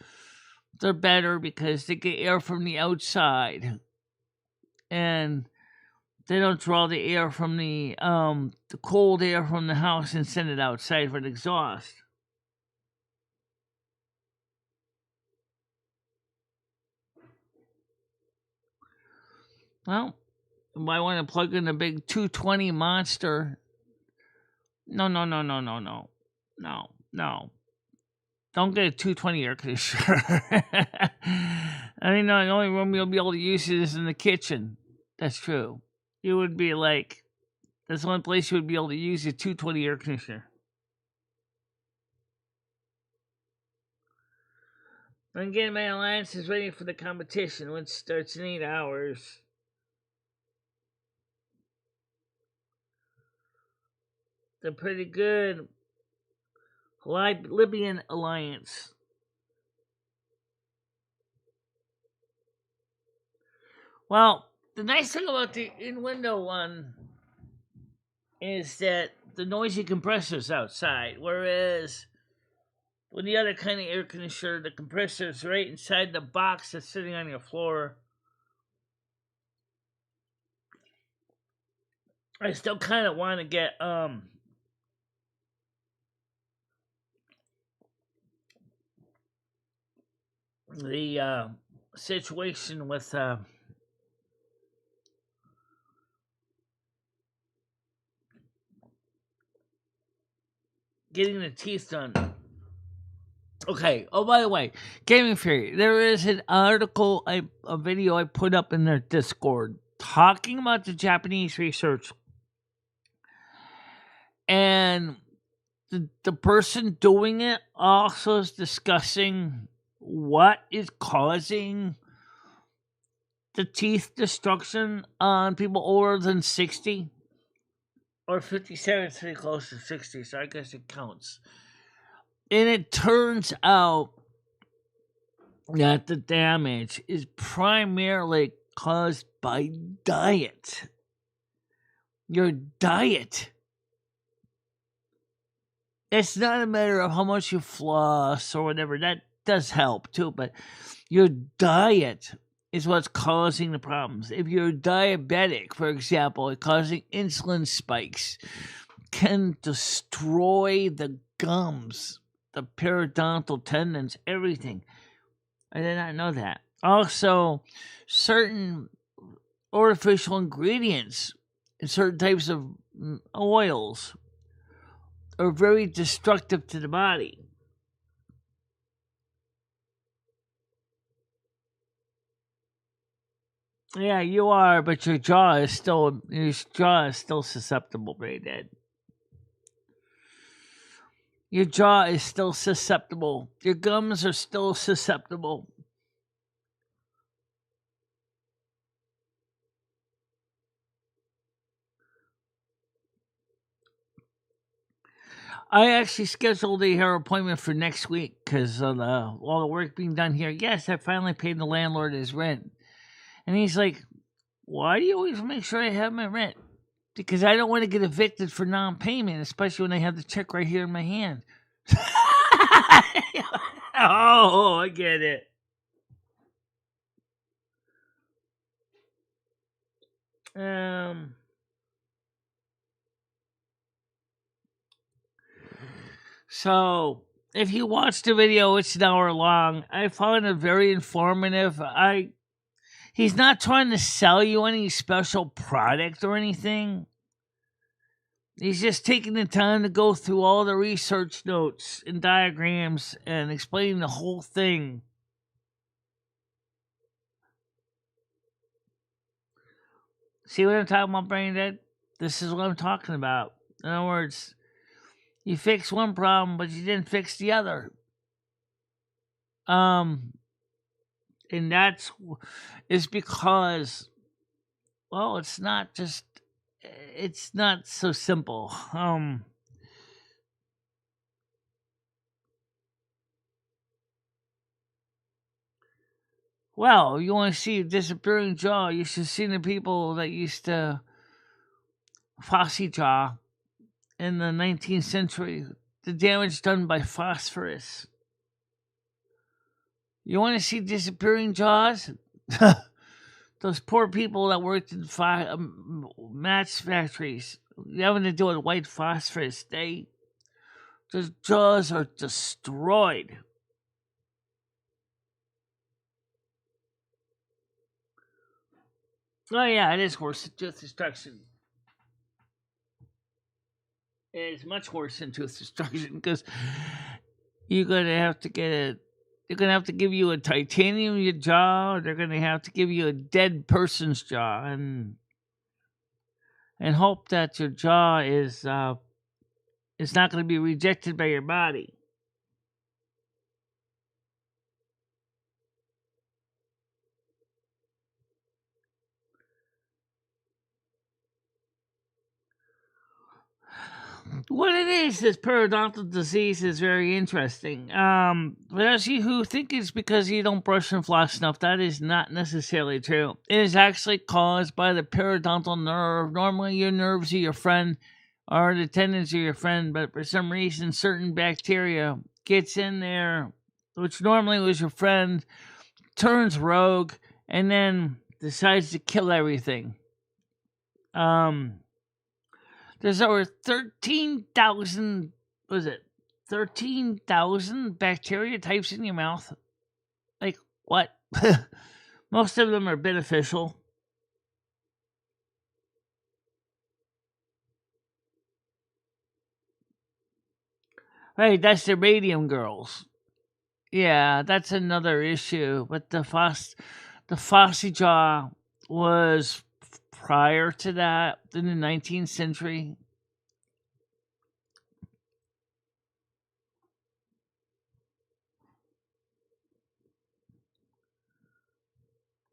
they're better because they get air from the outside, and they don't draw the air from the cold air from the house and send it outside for the exhaust. Well, you might want to plug in a big 220 monster. No. Don't get a 220 air conditioner. I mean, no, the only room you'll be able to use it is in the kitchen. That's true. You would be like, that's the only place you would be able to use a 220 air conditioner. Again, my alliance is waiting for the competition, which starts in 8 hours. They're pretty good. Libyan alliance. Well, the nice thing about the in-window one is that the noisy compressor's outside, whereas with the other kind of air conditioner, the compressor's right inside the box that's sitting on your floor. I still kind of want to get the situation with getting the teeth done. Okay. Oh, by the way, Gaming Fury, there is an article, a video I put up in their Discord talking about the Japanese research, and the person doing it also is discussing what is causing the teeth destruction on people older than 60. Or 57 is pretty close to 60, so I guess it counts. And it turns out that the damage is primarily caused by diet. Your diet. It's not a matter of how much you floss or whatever. That does help too, but your diet is what's causing the problems. If you're diabetic, for example, it causing insulin spikes can destroy the gums, the periodontal tendons, everything. I did not know that. Also, certain artificial ingredients and certain types of oils are very destructive to the body. Yeah, you are, but your jaw is still susceptible, Braydad. Your jaw is still susceptible. Your gums are still susceptible. I actually scheduled a hair appointment for next week because of all the work being done here. Yes, I finally paid the landlord his rent. And he's like, why do you always make sure I have my rent? Because I don't want to get evicted for non-payment, especially when I have the check right here in my hand. Oh, I get it. So if you watch the video, it's an hour long. I found it very informative. He's not trying to sell you any special product or anything. He's just taking the time to go through all the research notes and diagrams and explain the whole thing. See what I'm talking about, Brain Dead? This is what I'm talking about. In other words, you fix one problem, but you didn't fix the other. And that's is because, well, it's not so simple. Well, you want to see a disappearing jaw, you should see the people that used to Fossey jaw in the 19th century, the damage done by phosphorus. You want to see disappearing jaws? Those poor people that worked in match factories having to deal with white phosphorus, those jaws are destroyed. Oh yeah, it is worse than tooth destruction. It's much worse than tooth destruction because you're gonna have to they're gonna have to give you a titanium jaw, or they're gonna have to give you a dead person's jaw, and hope that your jaw is not gonna be rejected by your body. What it is, this periodontal disease is very interesting. For those of you who think it's because you don't brush and floss enough, that is not necessarily true. It is actually caused by the periodontal nerve. Normally, your nerves are your friend, or the tendons are your friend, but for some reason, certain bacteria gets in there, which normally was your friend, turns rogue, and then decides to kill everything. There's over 13,000, 13,000 bacteria types in your mouth? Like, what? Most of them are beneficial. Hey, that's the radium girls. Yeah, that's another issue. But the Fossey jaw was prior to that, in the 19th century.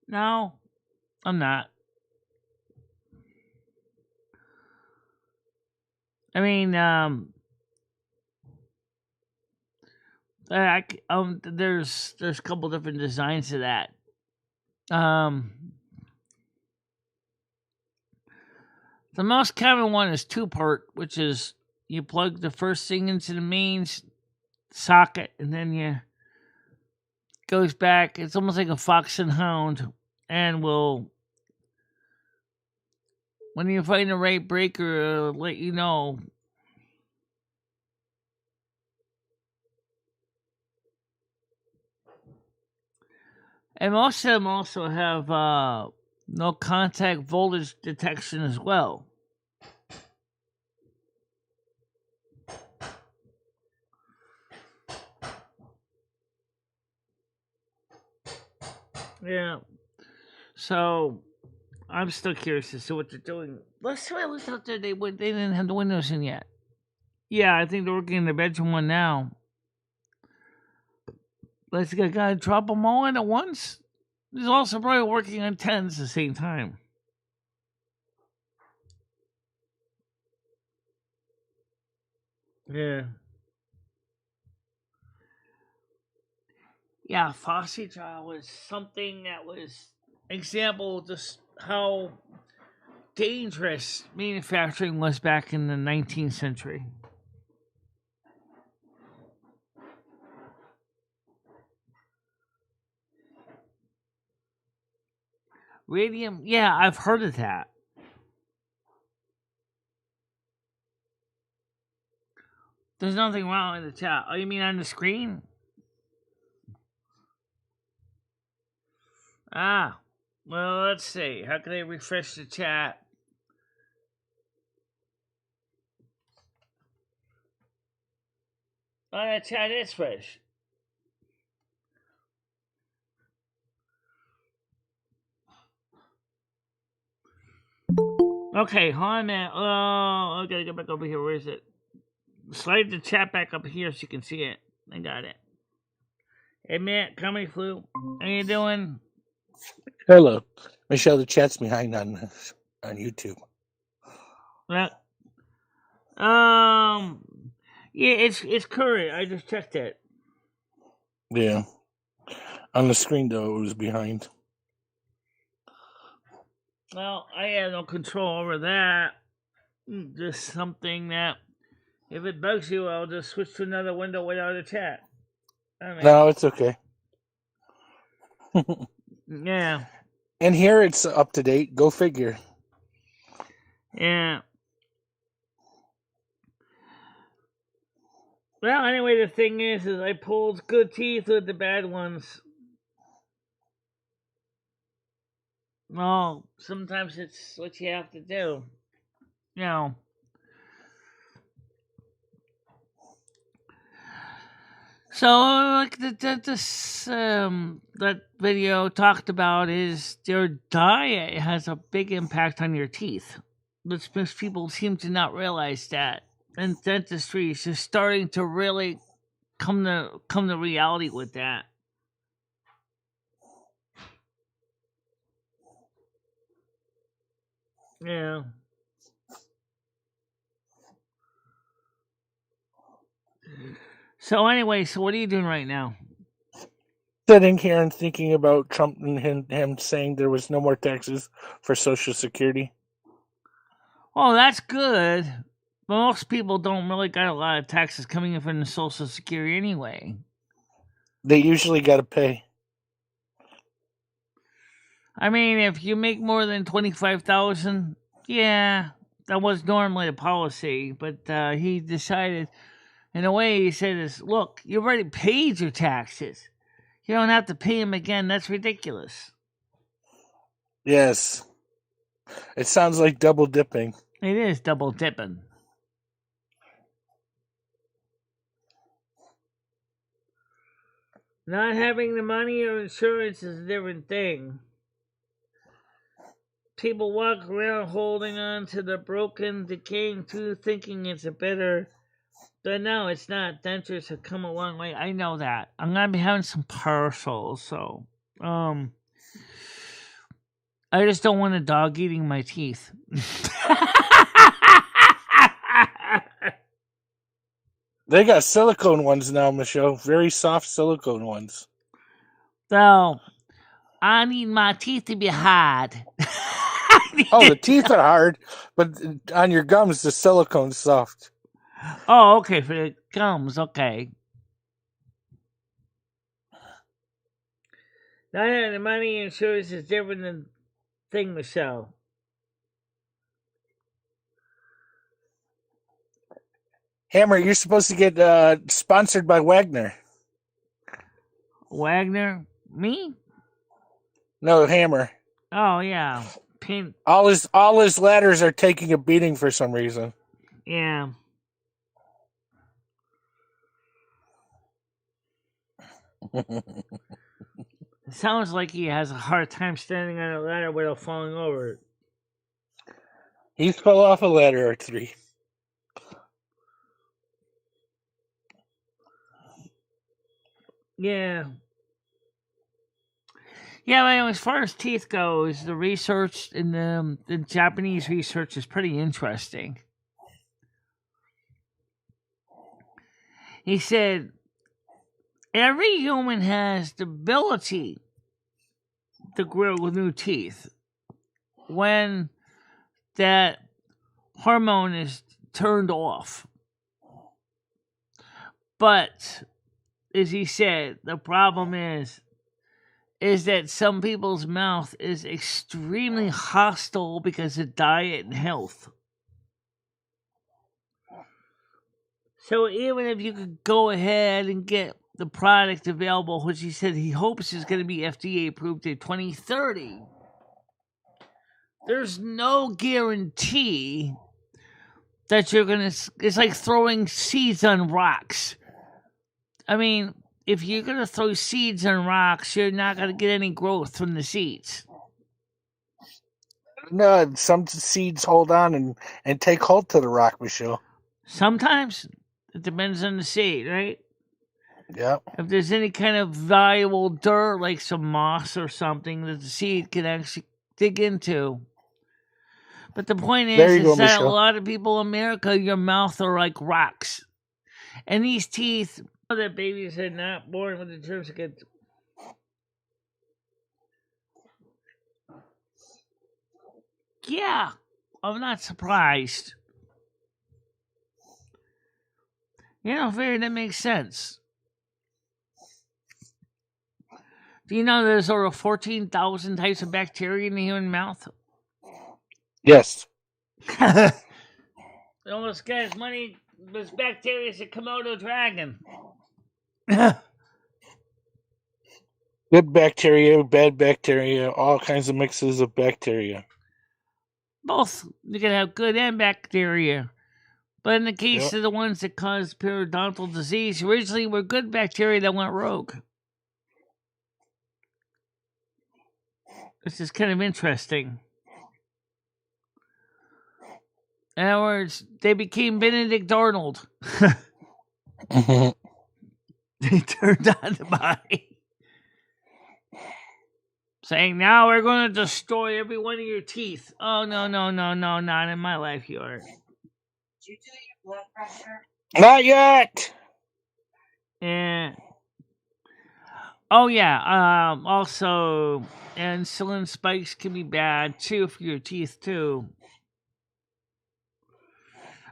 No, I'm not. I mean, there's a couple different designs to that. The most common one is two-part, which is you plug the first thing into the mains socket, and then you goes back. It's almost like a fox and hound, and will, when you find the right breaker, it'll let you know. And most of them also have no contact voltage detection as well. Yeah. So I'm still curious as to what they're doing. Last time I looked out there, they didn't have the windows in yet. Yeah, I think they're working in the bedroom one now. Let's gotta drop them all in at once. There's also probably working on 10s at the same time. Yeah. Yeah, Fossey jaw was something that was example of just how dangerous manufacturing was back in the 19th century. Radium, yeah, I've heard of that. There's nothing wrong with the chat. Oh, you mean on the screen? Ah. Well, let's see. How can I refresh the chat? Oh, that chat is fresh. Okay, hold on a minute. Oh, I gotta get back over here. Where is it? Slide the chat back up here so you can see it. I got it. Hey, Matt, Comedy Flu. How you doing? Hello. Michelle, the chat's behind on YouTube. Well, yeah, it's current. I just checked it. Yeah. On the screen, though, it was behind. Well, I have no control over that. Just something that, if it bugs you, I'll just switch to another window without a chat. I mean, No, it's okay. yeah. And here it's up to date. Go figure. Yeah. Well, anyway, the thing is I pulled good teeth with the bad ones. Well, sometimes it's what you have to do. You know. So, like that video talked about is your diet has a big impact on your teeth. But most people seem to not realize that. And dentistry is just starting to really come to reality with that. Yeah. So anyway, what are you doing right now? Sitting here and thinking about Trump and him saying there was no more taxes for Social Security. Oh, that's good. Most people don't really got a lot of taxes coming in from the Social Security anyway. They usually got to pay. I mean, if you make more than $25,000, yeah, that was normally a policy. But he decided, in a way, he said, "Is look, you already paid your taxes. You don't have to pay them again. That's ridiculous." Yes. It sounds like double dipping. It is double dipping. Not having the money or insurance is a different thing. People walk around holding on to the broken, decaying tooth, thinking it's a better. But no, it's not. Dentures have come a long way. I know that. I'm gonna be having some parcels, so I just don't want a dog eating my teeth. They got silicone ones now, Michelle. Very soft silicone ones. So I need my teeth to be hard. Oh, the teeth are hard, but on your gums, the silicone's soft. Oh, okay, for the gums, okay. Not having the money insurance is different than thing, Michelle. Hammer, you're supposed to get sponsored by Wagner. Wagner? Me? No, Hammer. Oh, yeah. All his ladders are taking a beating for some reason. Yeah. It sounds like he has a hard time standing on a ladder without falling over it. He fell off a ladder or three. Yeah. Yeah, well, as far as teeth goes, the research in the Japanese research is pretty interesting. He said, every human has the ability to grow new teeth when that hormone is turned off. But, as he said, the problem is that some people's mouth is extremely hostile because of diet and health. So even if you could go ahead and get the product available, which he said he hopes is going to be FDA approved in 2030, there's no guarantee that you're going to. It's like throwing seeds on rocks. I mean, if you're going to throw seeds on rocks, you're not going to get any growth from the seeds. No, some seeds hold on and take hold to the rock, Michelle. Sometimes it depends on the seed, right? Yep. If there's any kind of valuable dirt, like some moss or something, that the seed can actually dig into. But the point There you is go, that a Michelle. lot of people in America, your mouth are like rocks. And these teeth, that babies are not born with the germs against. Yeah, I'm not surprised. You know, fair, that makes sense. Do you know there's over 14,000 types of bacteria in the human mouth? Yes. It almost got as many as bacteria as a Komodo dragon. Good bacteria, bad bacteria, all kinds of mixes of bacteria. Both. You can have good and bacteria. But in the case Yep. of the ones that cause periodontal disease, originally were good bacteria that went rogue. This is kind of interesting. In other words, they became Benedict Arnold. They turned on the body. Saying, now we're going to destroy every one of your teeth. Oh, no, not in my life, you are. Did you do your blood pressure? Not yet. Yeah. Oh, yeah. Also, insulin spikes can be bad, too, for your teeth, too.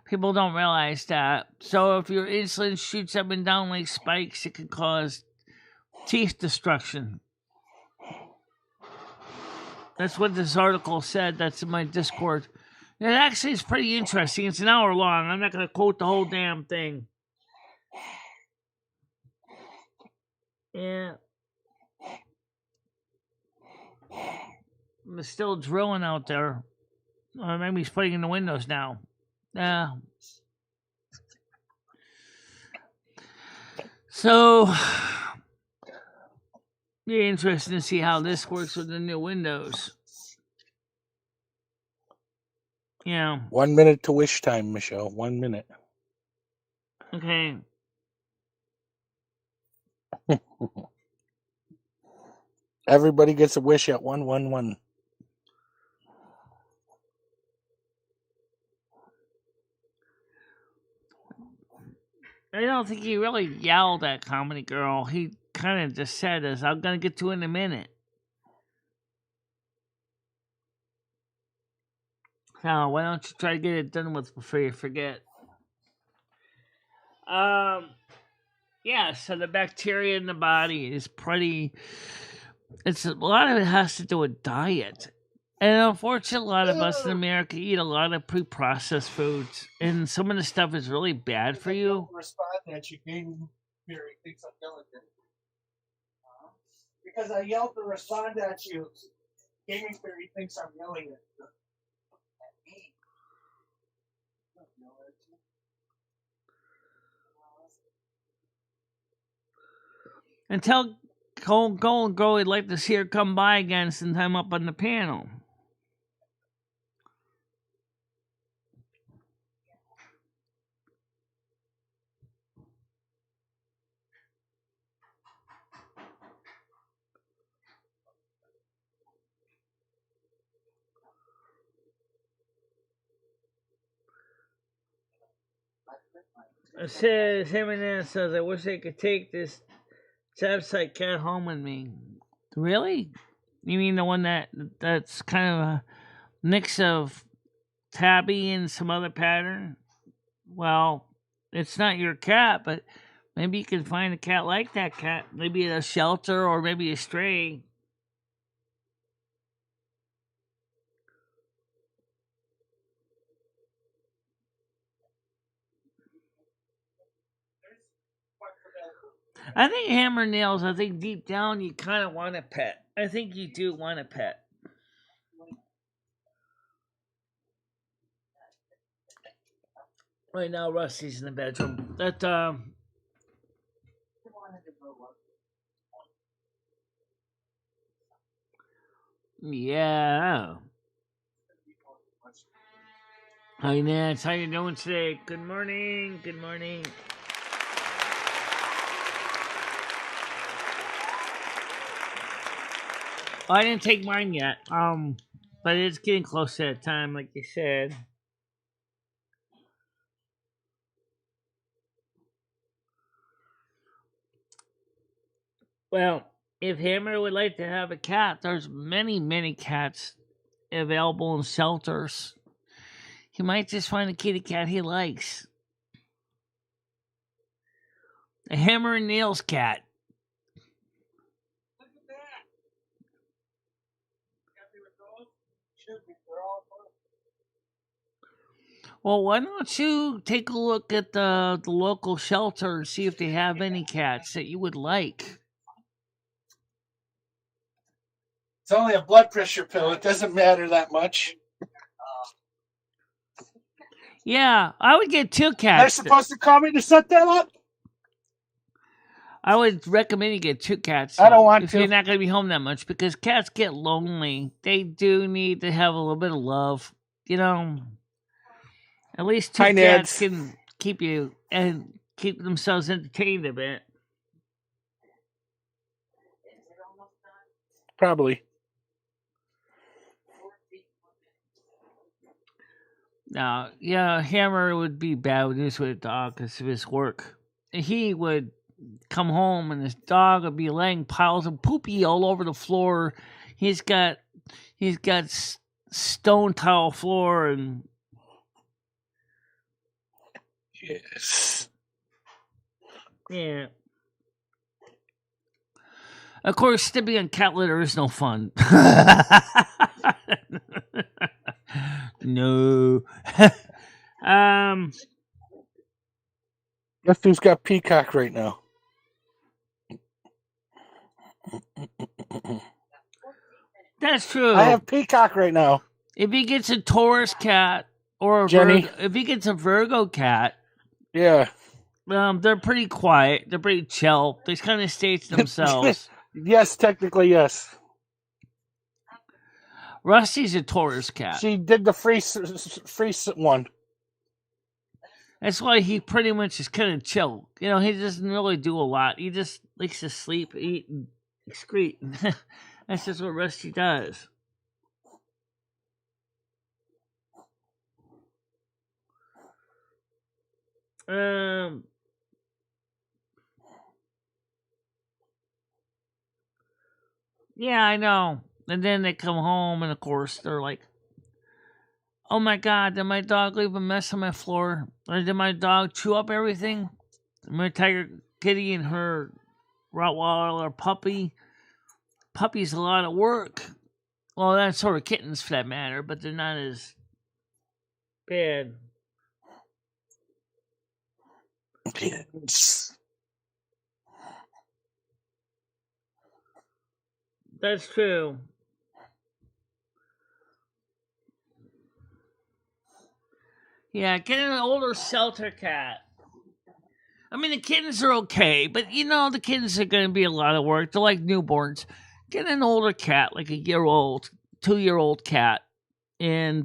People don't realize that. So if your insulin shoots up and down like spikes, it can cause teeth destruction. That's what this article said. That's in my Discord. It actually is pretty interesting. It's an hour long. I'm not going to quote the whole damn thing. Yeah. I'm still drilling out there. Or maybe he's putting in the windows now. Yeah. So, be interesting to see how this works with the new windows. Yeah. 1 minute to wish time, Michelle. 1 minute. Okay. Everybody gets a wish at 111. I don't think he really yelled at Comedy Girl. He kind of just said, "As I'm gonna get to in a minute." Now, why don't you try to get it done with before you forget? Yeah. So the bacteria in the body is pretty. It's a lot of it has to do with diet. And unfortunately, a lot of us in America eat a lot of pre-processed foods, and some of the stuff is really bad for you. Respond that you gaming theory thinks I'm delicate. Because I yelled to respond at you. Gaming theory thinks I'm yelling at you. And tell Golden Girl he'd like to see her come by again sometime up on the panel. It says, Eminem says, I wish I could take this Chapside cat home with me. Really? You mean the one that's kind of a mix of tabby and some other pattern? Well, it's not your cat, but maybe you can find a cat like that cat. Maybe at a shelter or maybe a stray. I think hammer nails, I think deep down you kind of want a pet. I think you do want a pet. Right now, Rusty's in the bedroom. Yeah. Hi, Nance. How you doing today? Good morning. Good morning. I didn't take mine yet. But it's getting close to that time, like you said. Well, if Hammer would like to have a cat, there's many, many cats available in shelters. He might just find a kitty cat he likes. A Hammer and Nails cat. Look at that. Happy with those? Should be. They're all fun. Well, why don't you take a look at the local shelter and see if they have any cats that you would like? It's only a blood pressure pill. It doesn't matter that much. Yeah, I would get 2 They're cats. supposed to call me to set that up? I would recommend you get 2 cats. I don't want if to. you're not going to be home that much, because cats get lonely. They do need to have a little bit of love. You know, at least 2 Hi, cats Neds. can keep you and keep themselves entertained a bit. Probably. Now, yeah, Hammer would be bad news with a dog because of his work. He would come home and his dog would be laying piles of poopy all over the floor. He's got stone tile floor and Yes. yeah. Of course, stepping on cat litter is no fun. No. Guess who's got Peacock right now? That's true. I have Peacock right now. If he gets a Taurus cat or a Jenny. if he gets a Virgo cat, Yeah. they're pretty quiet. They're pretty chill. They kind of stay to themselves. Yes, technically, yes. Rusty's a Taurus cat. She did the free one. That's why he pretty much is kind of chill. You know, he doesn't really do a lot. He just likes to sleep, eat, and excrete. That's just what Rusty does. Yeah, I know. And then they come home, and of course, they're like, oh my God, did my dog leave a mess on my floor? Or did my dog chew up everything? My tiger kitty and her Rottweiler puppy. Puppy's a lot of work. Well, that's sort of kittens for that matter, but they're not as bad. Yes. That's true. Yeah, get an older shelter cat. I mean, the kittens are okay, but you know, the kittens are going to be a lot of work. They're like newborns. Get an older cat, like a 2-year-old cat, and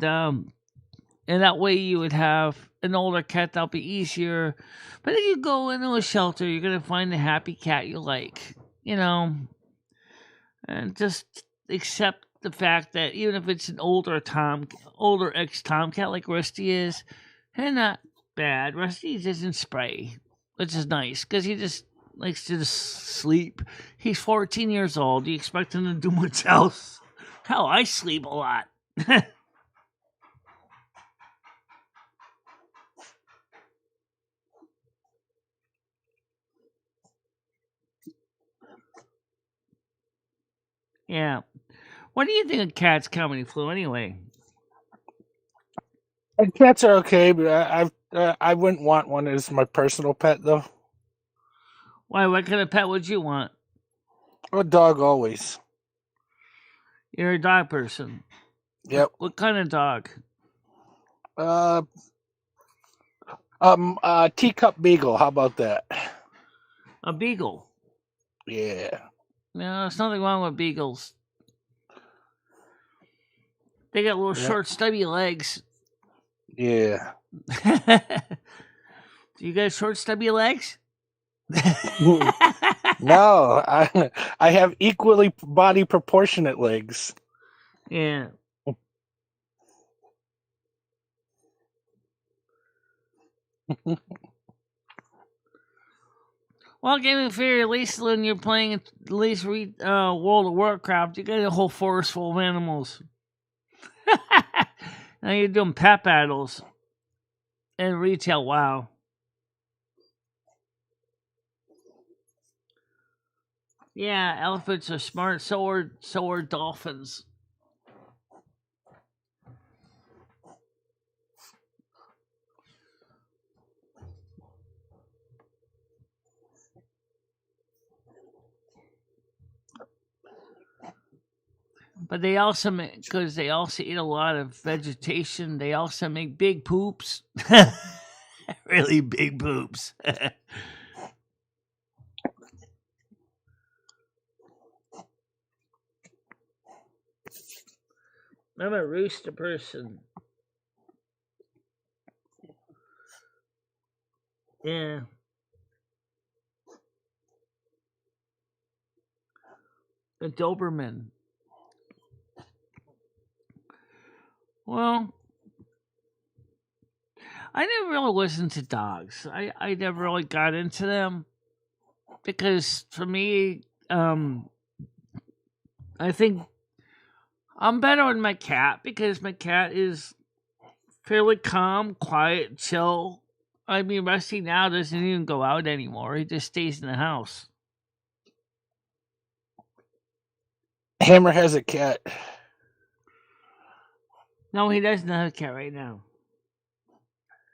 that way you would have an older cat that'll be easier. But if you go into a shelter, you're going to find a happy cat you like, you know, and just accept the fact that even if it's an older ex-tomcat like Rusty is, they're not bad. Rusty doesn't spray, which is nice because he just likes to just sleep. He's 14 years old. Do you expect him to do much else? Hell, I sleep a lot. Yeah. What do you think of cats comedy flu anyway? Cats are okay, but I wouldn't want one as my personal pet though. Why? What kind of pet would you want? A dog always. You're a dog person. Yep. What kind of dog? Teacup beagle. How about that? A beagle. Yeah. No, there's nothing wrong with beagles. They got little short, stubby legs. Yeah. Do you got short, stubby legs? No, I have equally body proportionate legs. Yeah. Well, Gaming Theory, at least when you're playing World of Warcraft, you got a whole forest full of animals. Now you're doing pet battles and retail. Wow. Yeah, elephants are smart. So are dolphins. But they also make, because they also eat a lot of vegetation, they also make big poops. Really big poops. I'm a rooster person. Yeah. A Doberman. Well, I never really listened to dogs. I never really got into them because for me, I think I'm better with my cat because my cat is fairly calm, quiet, chill. I mean, Rusty now doesn't even go out anymore. He just stays in the house. Hammer has a cat. No, he doesn't have a cat right now.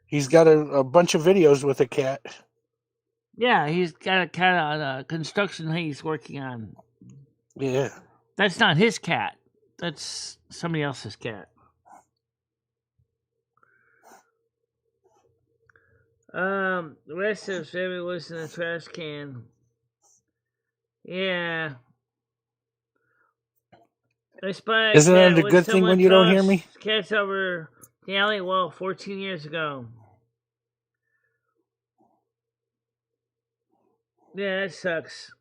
He's got a bunch of videos with a cat. Yeah, he's got a cat on a construction he's working on. Yeah. That's not his cat. That's somebody else's cat. The rest of his family was in a trash can. Yeah. I spied Isn't that a good thing when you don't hear me? Cats over the alley, 14 years ago. Yeah, that sucks.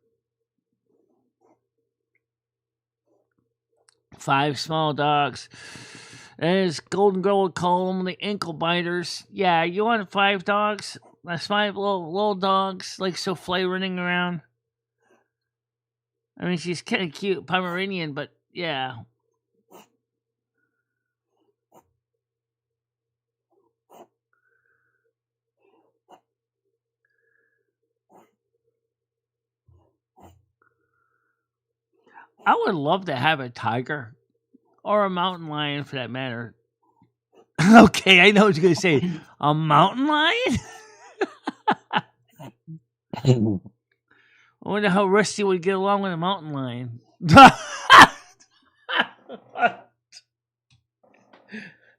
5 small dogs. And his golden girl would call them the ankle biters. Yeah, you want 5 dogs? That's 5 little dogs, like Souffle running around. I mean, she's kind of cute, Pomeranian, but yeah. I would love to have a tiger. Or a mountain lion, for that matter. Okay, I know what you're going to say. A mountain lion? I wonder how Rusty would get along with a mountain lion.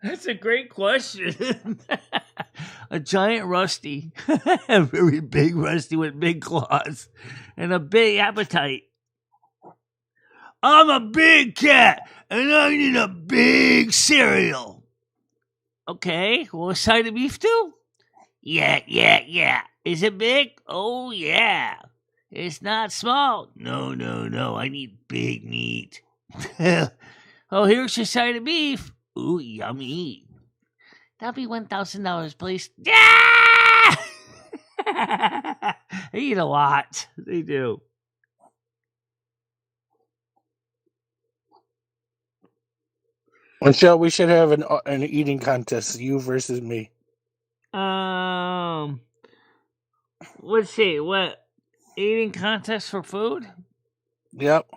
That's a great question. A giant Rusty. A very big Rusty with big claws. And a big appetite. I'm a big cat, and I need a big cereal. Okay, well, a side of beef too? Yeah. Is it big? Oh, yeah. It's not small. No. I need big meat. Oh, here's your side of beef. Ooh, yummy. That'll be $1,000, please. Yeah! They eat a lot. They do. Michelle, we should have an eating contest, you versus me. Let's see, what? Eating contest for food? Yep.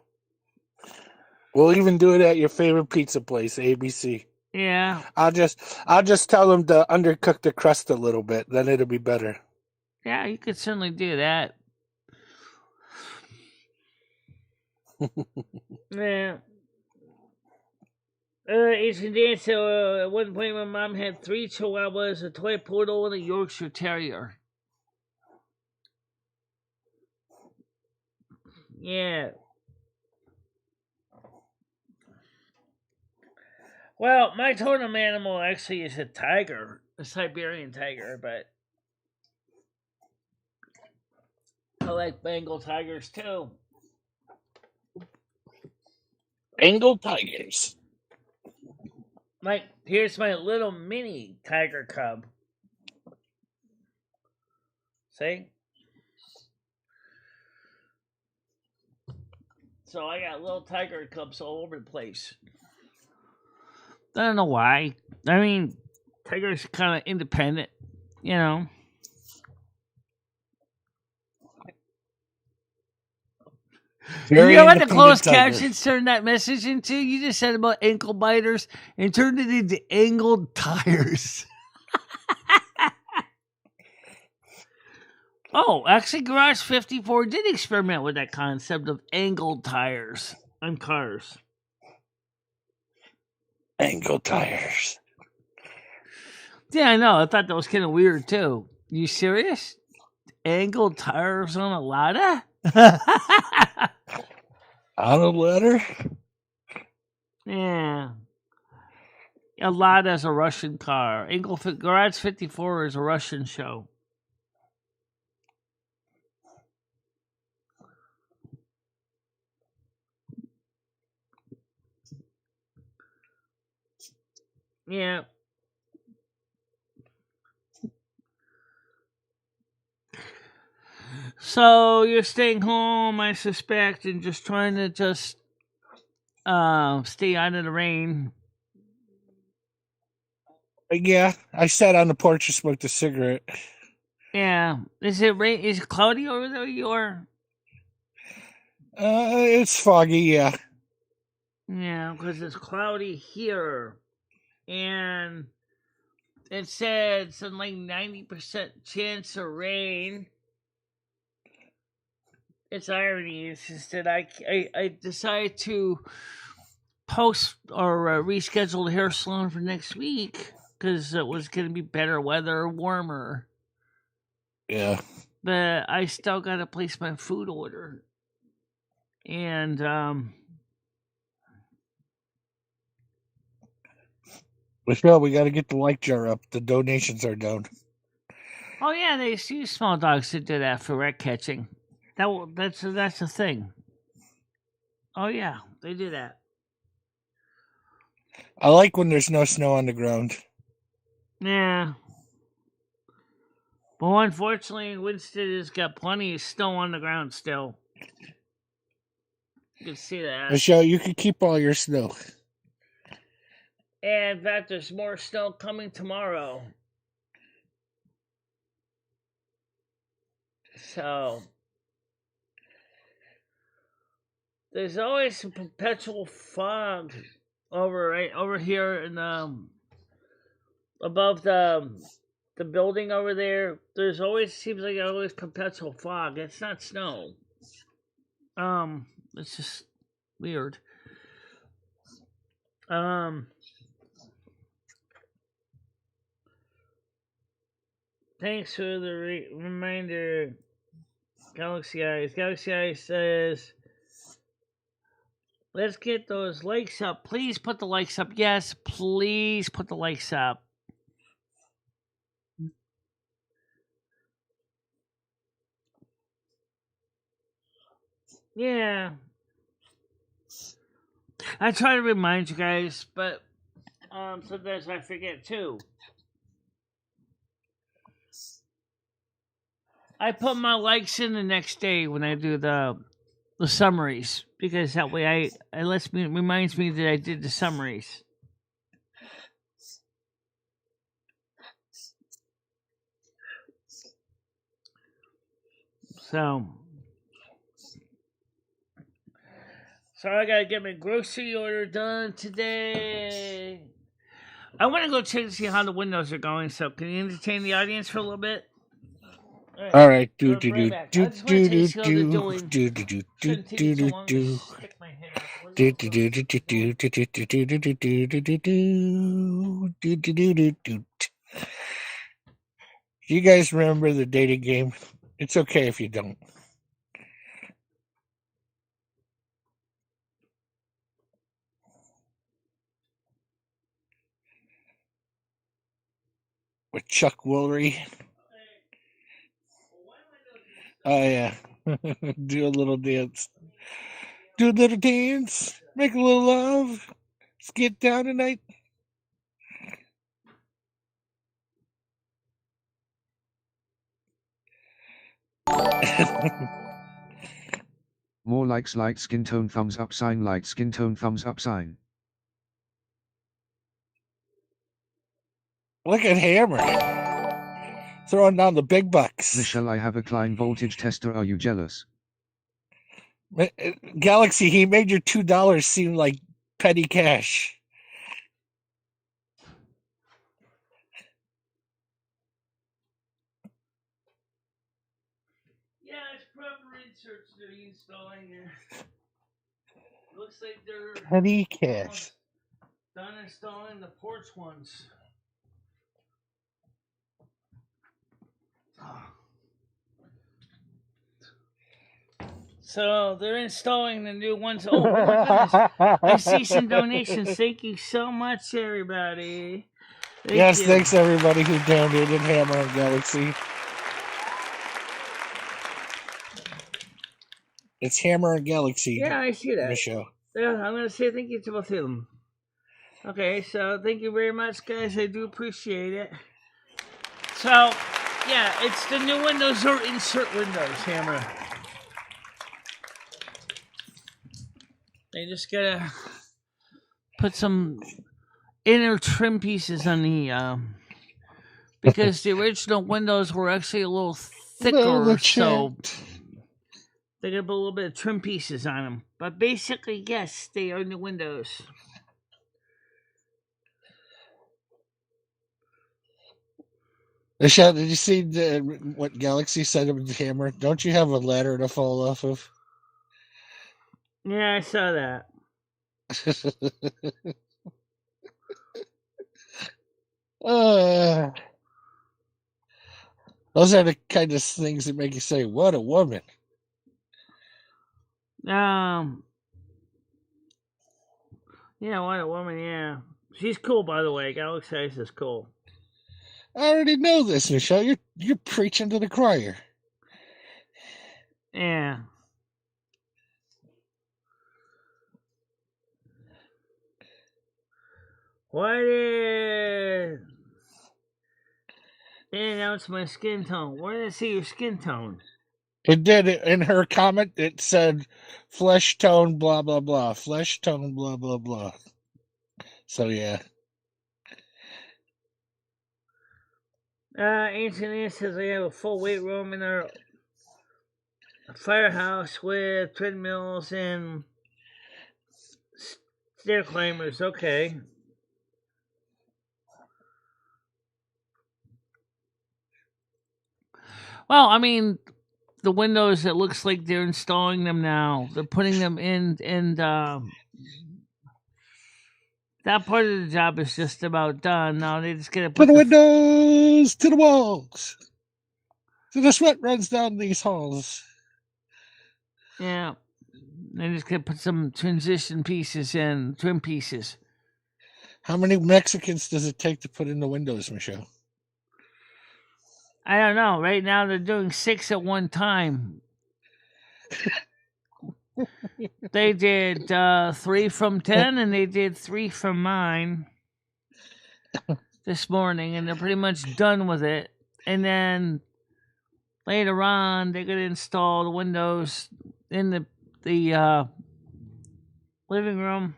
We'll even do it at your favorite pizza place, ABC. Yeah. I'll just tell them to undercook the crust a little bit, then it'll be better. Yeah, you could certainly do that. Yeah. Asian Dan, so at one point my mom had 3 chihuahuas, a toy poodle, and a Yorkshire Terrier. Yeah. Well, my totem animal actually is a tiger, a Siberian tiger, but I like Bengal tigers too. Bengal tigers. Here's my little mini tiger cub. See? So I got little tiger cubs all over the place. I don't know why. I mean, tigers are kind of independent, you know. Very You know what the independent closed tiger. captions turned that message into? You just said about ankle biters and turned it into angled tires. Oh, actually, Garage 54 did experiment with that concept of angled tires on cars. Bengal tires. Yeah, I know. I thought that was kind of weird, too. You serious? Angled tires on a Lada? On a letter? Yeah. A Lada is a Russian car. Garage 54 is a Russian show. Yeah. So you're staying home, I suspect, and just trying to stay out of the rain. Yeah, I sat on the porch and smoked a cigarette. Yeah. Is it rain? Is it cloudy over there? It's foggy, yeah. Yeah, because it's cloudy here, and it said something like 90% chance of rain. It's irony. It's just that I decided to post or reschedule the hair salon for next week because it was going to be better weather, warmer. Yeah. But I still got to place my food order. And, Michelle, we got to get the like jar up. The donations are down. oh yeah, they use small dogs to do that for rat catching. That's a thing. Oh yeah, they do that. I like when there's no snow on the ground. Yeah. But unfortunately, Winston has got plenty of snow on the ground still. You can see that. Michelle, you can keep all your snow. And in fact, there's more snow coming tomorrow. So there's always some perpetual fog over here in above the building over there. There's always seems like always perpetual fog. It's not snow. It's just weird. Thanks for the reminder, Galaxy Eyes. Galaxy Eyes says, let's get those likes up. Please put the likes up. Yes, please put the likes up. Yeah. I try to remind you guys, but sometimes I forget too. I put my likes in the next day when I do the summaries because that way it reminds me that I did the summaries. So I gotta get my grocery order done today. I want to go check to see how the windows are going. So can you entertain the audience for a little bit? All right. I'll Do be do right do back. do I just want to do taste how they're do doing. do do do do Shouldn't take me so do long to do. stick my head out the Do window. do do do do do do do do do do do do do do do do do. You guys remember the dating game? It's okay if you don't. With Chuck Woolery. Oh yeah. Do a little dance. Do a little dance. Make a little love. Let's get down tonight. More likes, like skin tone, thumbs up sign, like skin tone, thumbs up sign. Look at Hammer. Throwing down the big bucks. Michelle, I have a Klein voltage tester. Are you jealous? Galaxy, he made your $2 seem like petty cash. Yeah, it's proper inserts they're installing there. Looks like they're Petty cash. done installing the porch ones. So they're installing the new ones. Oh my goodness. I see some donations. Thank you so much, everybody. Yes, thanks everybody who donated Hammer and Galaxy. It's Hammer and Galaxy. Yeah, I see that. Michelle. Yeah, I'm going to say thank you to both of them. Okay, so thank you very much, guys. I do appreciate it. So, yeah, it's the new windows or insert windows, Hammer. They just gotta put some inner trim pieces on the because the original windows were actually a little thicker, so they gotta put a little bit of trim pieces on them. But basically, yes, they are new windows. Michelle, did you see what Galaxy said about the Hammer? Don't you have a ladder to fall off of? Yeah, I saw that. Those are the kind of things that make you say, "What a woman!" Yeah, what a woman. Yeah, she's cool. By the way, Galaxy Ice is cool. I already know this, Michelle. You're preaching to the choir. Yeah. Why did they announce my skin tone? Where did I see your skin tone? It did. In her comment, it said flesh tone, blah, blah, blah. Flesh tone, blah, blah, blah. So, yeah. Ancient Anne says they have a full weight room in their firehouse with treadmills and stair climbers. Okay. Well, I mean, the windows, it looks like they're installing them now. They're putting them in, and that part of the job is just about done. Now they just gotta put the windows to the walls. So the sweat runs down these halls. Yeah. They just gotta put some transition pieces in, trim pieces. How many Mexicans does it take to put in the windows, Michelle? I don't know. Right now they're doing 6 at one time. They did 3 from 10 and they did 3 from mine this morning, and they're pretty much done with it. And then later on, they're gonna install the windows in the living room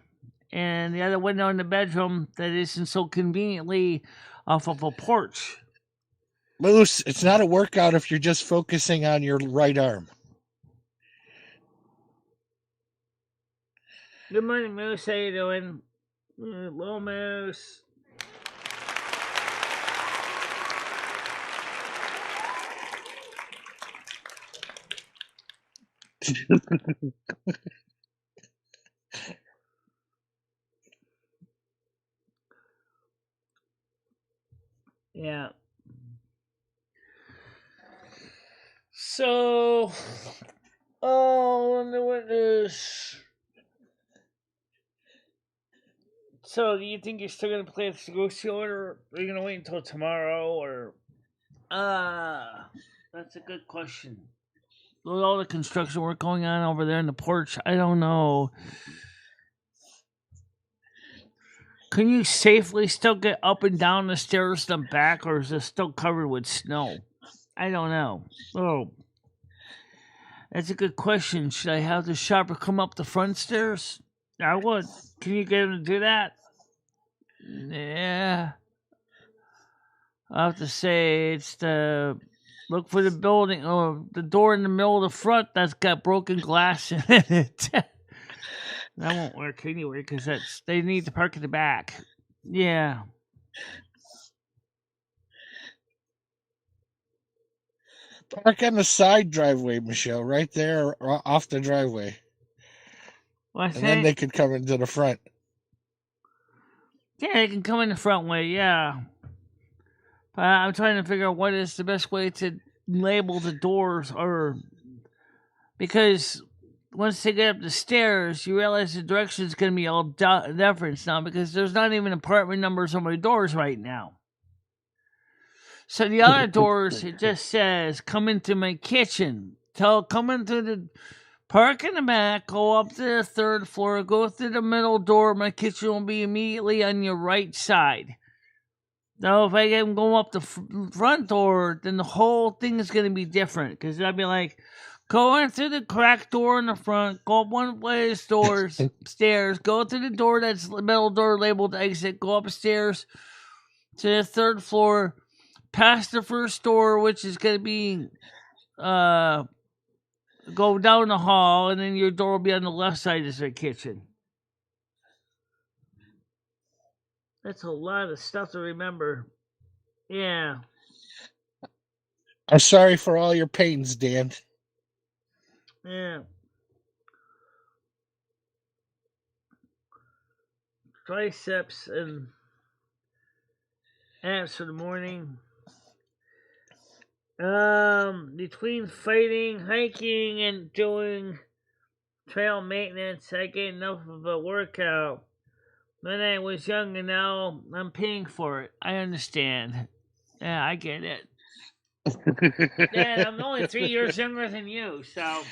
and the other window in the bedroom that isn't so conveniently off of a porch. Moose, it's not a workout if you're just focusing on your right arm. Good morning, Moose. How you doing? Hello, Moose. Yeah. So, the witness. So, do you think you're still gonna play the Ghost Order, or are you gonna wait until tomorrow, or? That's a good question. With all the construction work going on over there in the porch, I don't know. Can you safely still get up and down the stairs and back, or is it still covered with snow? I don't know. Oh, that's a good question. Should I have the shopper come up the front stairs? I would. Can you get him to do that? Yeah. I'll have to say it's the look for the building or the door in the middle of the front that's got broken glass in it. That won't work anyway because they need to park in the back. Yeah. Park on the side driveway, Michelle, right there off the driveway. What's and then they could come into the front. Yeah, they can come in the front way, yeah. But I'm trying to figure out what is the best way to label the doors, or because once they get up the stairs, you realize the direction is going to be all different now because there's not even apartment numbers on my doors right now. So the other doors, it just says, come into my kitchen. Come into the park in the back, go up to the third floor, go through the middle door. My kitchen will be immediately on your right side. Now, if I get them going up the front door, then the whole thing is going to be different. Because I'd be like, go in through the crack door in the front, go up one way of the stairs, go through the door that's the middle door labeled exit, go upstairs to the third floor, past the first door, which is going to be, go down the hall, and then your door will be on the left side of the kitchen. That's a lot of stuff to remember. Yeah. I'm sorry for all your pains, Dan. Yeah. Triceps and abs for the morning. Between fighting, hiking, and doing trail maintenance, I get enough of a workout. When I was young and now I'm paying for it. I understand. Yeah, I get it. Dad, I'm only 3 years younger than you, so.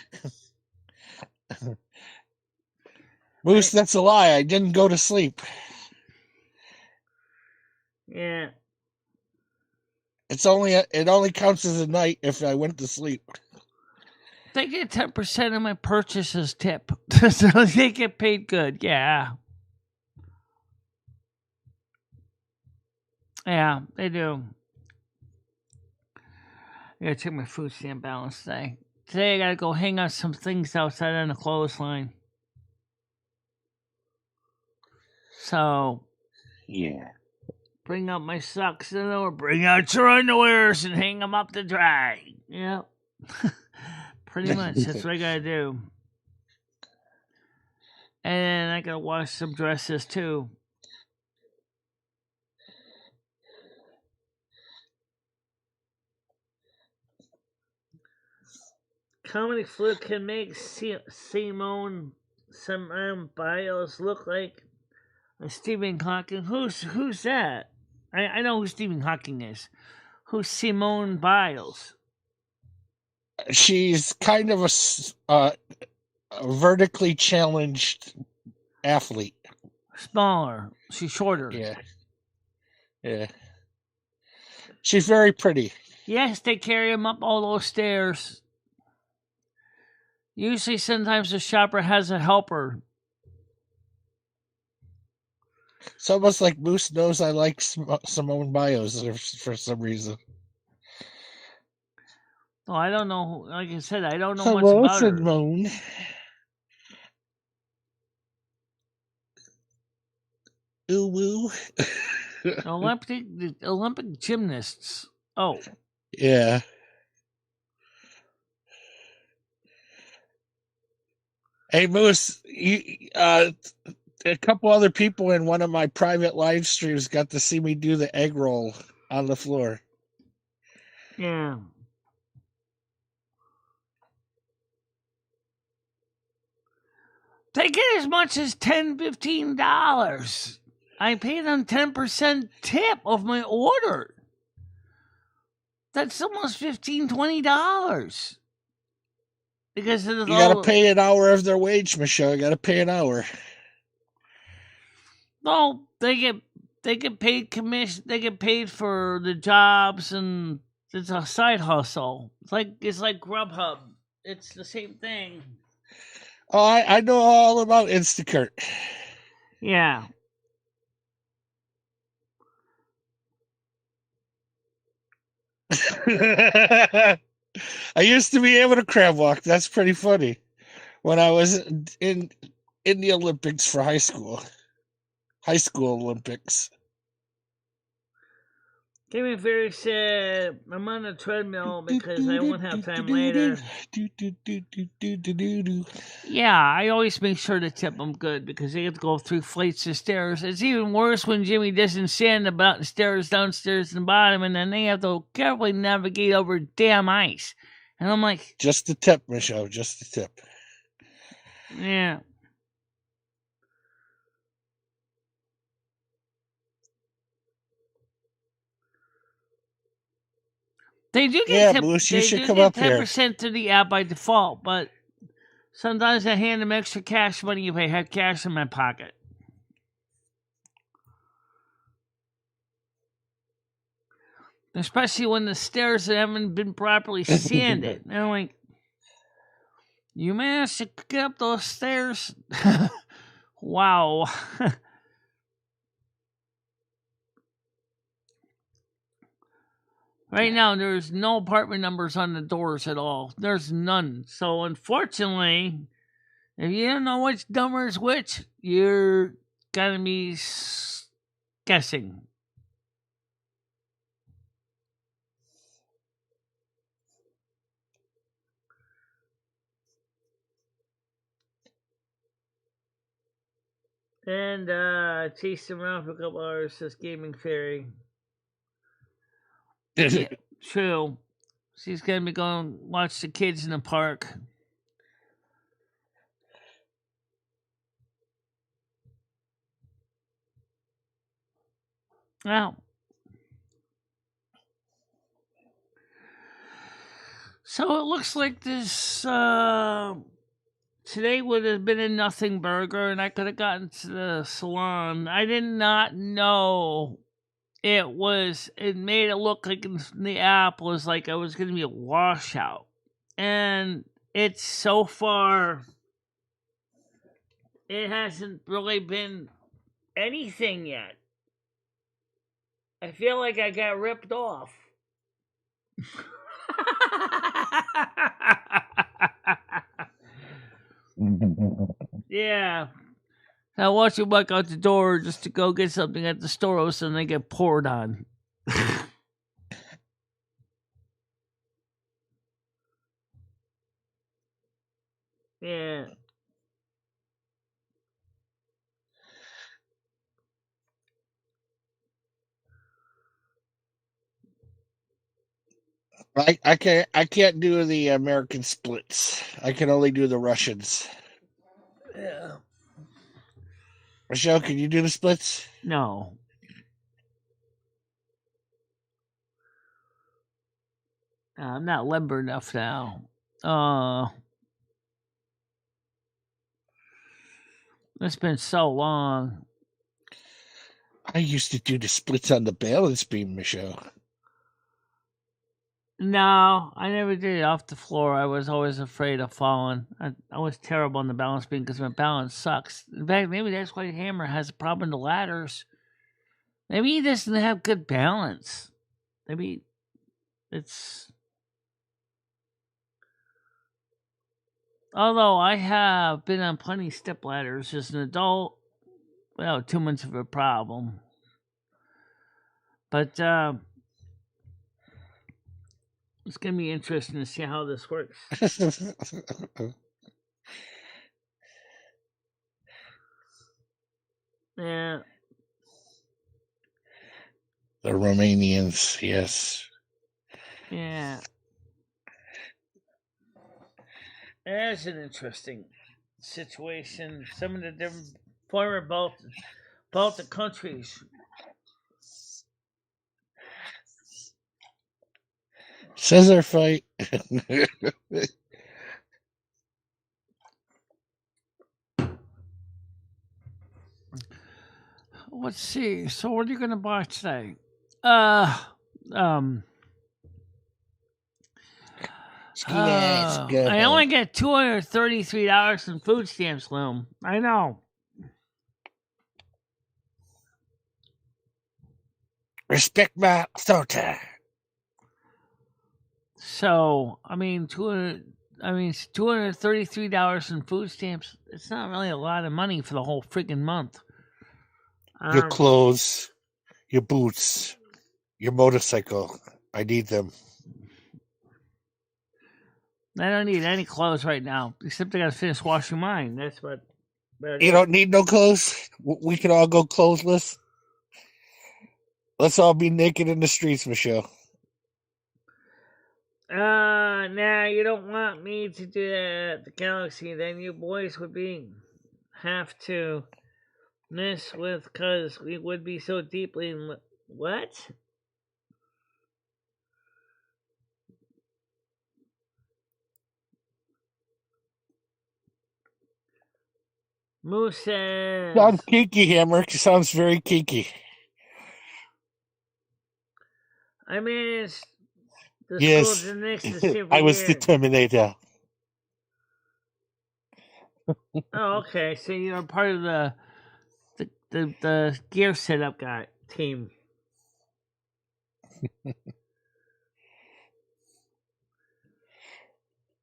Moose, that's a lie. I didn't go to sleep. Yeah. It only counts as a night if I went to sleep. They get 10% of my purchases tip. So they get paid good, yeah. Yeah, they do. I gotta check my food stamp balance today. Today I gotta go hang out some things outside on the clothesline. So, yeah. Bring out my socks or bring out your underwears and hang them up to dry. Yep. Pretty much, that's what I gotta do. And I gotta wash some dresses too. Comedy fluke can make Simone Biles look like a Stephen Hawking. Who's that? I know who Stephen Hawking is. Who's Simone Biles? She's kind of a vertically challenged athlete. Smaller. She's shorter. Yeah. She's very pretty. Yes, they carry him up all those stairs. Usually, sometimes the shopper has a helper. It's almost like Moose knows I like Simone Biles for some reason. Oh, I don't know. Like I said, I don't know much about her. Simone. Ooh woo. Olympic gymnasts. Oh. Yeah. Hey, Moose, a couple other people in one of my private live streams got to see me do the egg roll on the floor. Yeah. They get as much as $10, $15. I paid them 10% tip of my order. That's almost $15, $20. Because of the You got to pay an hour of their wage, Michelle. You got to pay an hour. No, they get paid commission. They get paid for the jobs, and it's a side hustle. It's like Grubhub. It's the same thing. Oh, I know all about Instacart. Yeah. I used to be able to crab walk. That's pretty funny. When I was in the Olympics for high school Olympics. Gaming Fairy said, I'm on a treadmill because I won't have time later. Yeah, I always make sure to tip them good because they have to go 3 flights of stairs. It's even worse when Jimmy doesn't stand about the stairs downstairs and bottom, and then they have to carefully navigate over damn ice. And I'm like... Just the tip, Michelle, just the tip. Yeah. They do get Moose, you should come up here. 10% to the app by default, but sometimes I hand them extra cash money if I have cash in my pocket. Especially when the stairs haven't been properly sanded. And I'm like, you managed to get up those stairs? Wow. Right now, there's no apartment numbers on the doors at all. There's none. So, unfortunately, if you don't know which number is which, you're going to be guessing. And chased him around for a couple hours, says Gaming Fairy. Yeah, true. She's going to be going to watch the kids in the park. Wow. So it looks like this today would have been a nothing burger, and I could have gotten to the salon. I did not know it made it look like in the app was like I was going to be a washout. And it's so far, it hasn't really been anything yet. I feel like I got ripped off. Yeah. I watch you walk out the door just to go get something at the store, and they get poured on. Yeah. I can't do the American splits. I can only do the Russians. Yeah. Michelle, can you do the splits? No. I'm not limber enough now. It's been so long. I used to do the splits on the balance beam, Michelle. No, I never did it off the floor. I was always afraid of falling. I was terrible on the balance beam because my balance sucks. In fact, maybe that's why Hammer has a problem with the ladders. Maybe he doesn't have good balance. Maybe it's... Although I have been on plenty of step ladders as an adult without too much of a problem. But it's going to be interesting to see how this works. Yeah. The Romanians, yes. Yeah. That's an interesting situation. Some of the different former Baltic countries. Scissor fight. Let's see. So, what are you going to buy today? Um. Let's go. I only get $233 in food stamps, Loom. I know. Respect my authority. So, I mean, $233 in food stamps. It's not really a lot of money for the whole freaking month. Your clothes, your boots, your motorcycle. I need them. I don't need any clothes right now, except I gotta finish washing mine. That's what. You don't need no clothes? We can all go clothesless? Let's all be naked in the streets, Michelle. Nah, you don't want me to do that at the Galaxy. Then you boys would have to mess with, because we would be so deeply in. What? Moose says. Sounds kinky, Hammer. Sounds very kinky. I mean, it's the yes, school next to super I was the weird. Terminator. Oh, okay. So you're part of the gear setup guy team.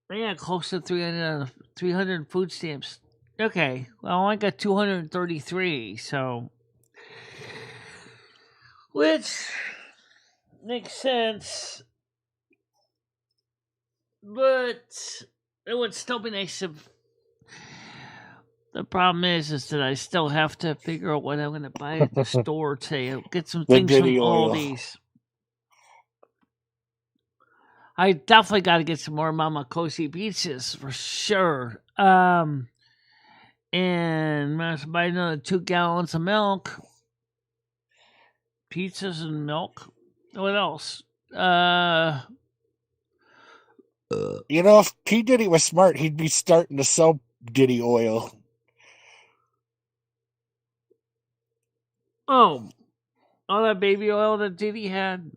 I got close to 300 food stamps. Okay, well, I got 233, so. Which makes sense. But it would still be nice if. The problem is that I still have to figure out what I'm going to buy at the store today. I'll get some things from Aldi's. I definitely got to get some more Mama Cosi pizzas for sure. And I'm going to buy another 2 gallons of milk. Pizzas and milk. What else? You know, if P. Diddy was smart, he'd be starting to sell Diddy oil. Oh, all that baby oil that Diddy had.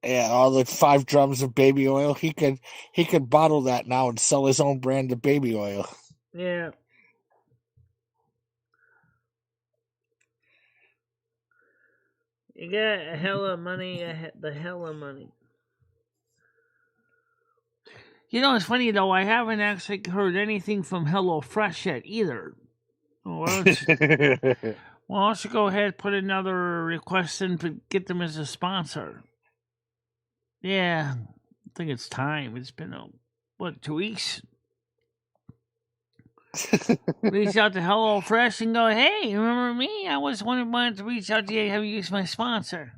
Yeah, all the 5 drums of baby oil. He could bottle that now and sell his own brand of baby oil. Yeah. You got a hella money, the hella money. You know, it's funny though, I haven't actually heard anything from HelloFresh yet either. Why don't you go ahead, put another request in to get them as a sponsor? Yeah, I think it's time. It's been, 2 weeks? Reach out to HelloFresh and go, hey, remember me? I was wanted to reach out to you, have you used my sponsor?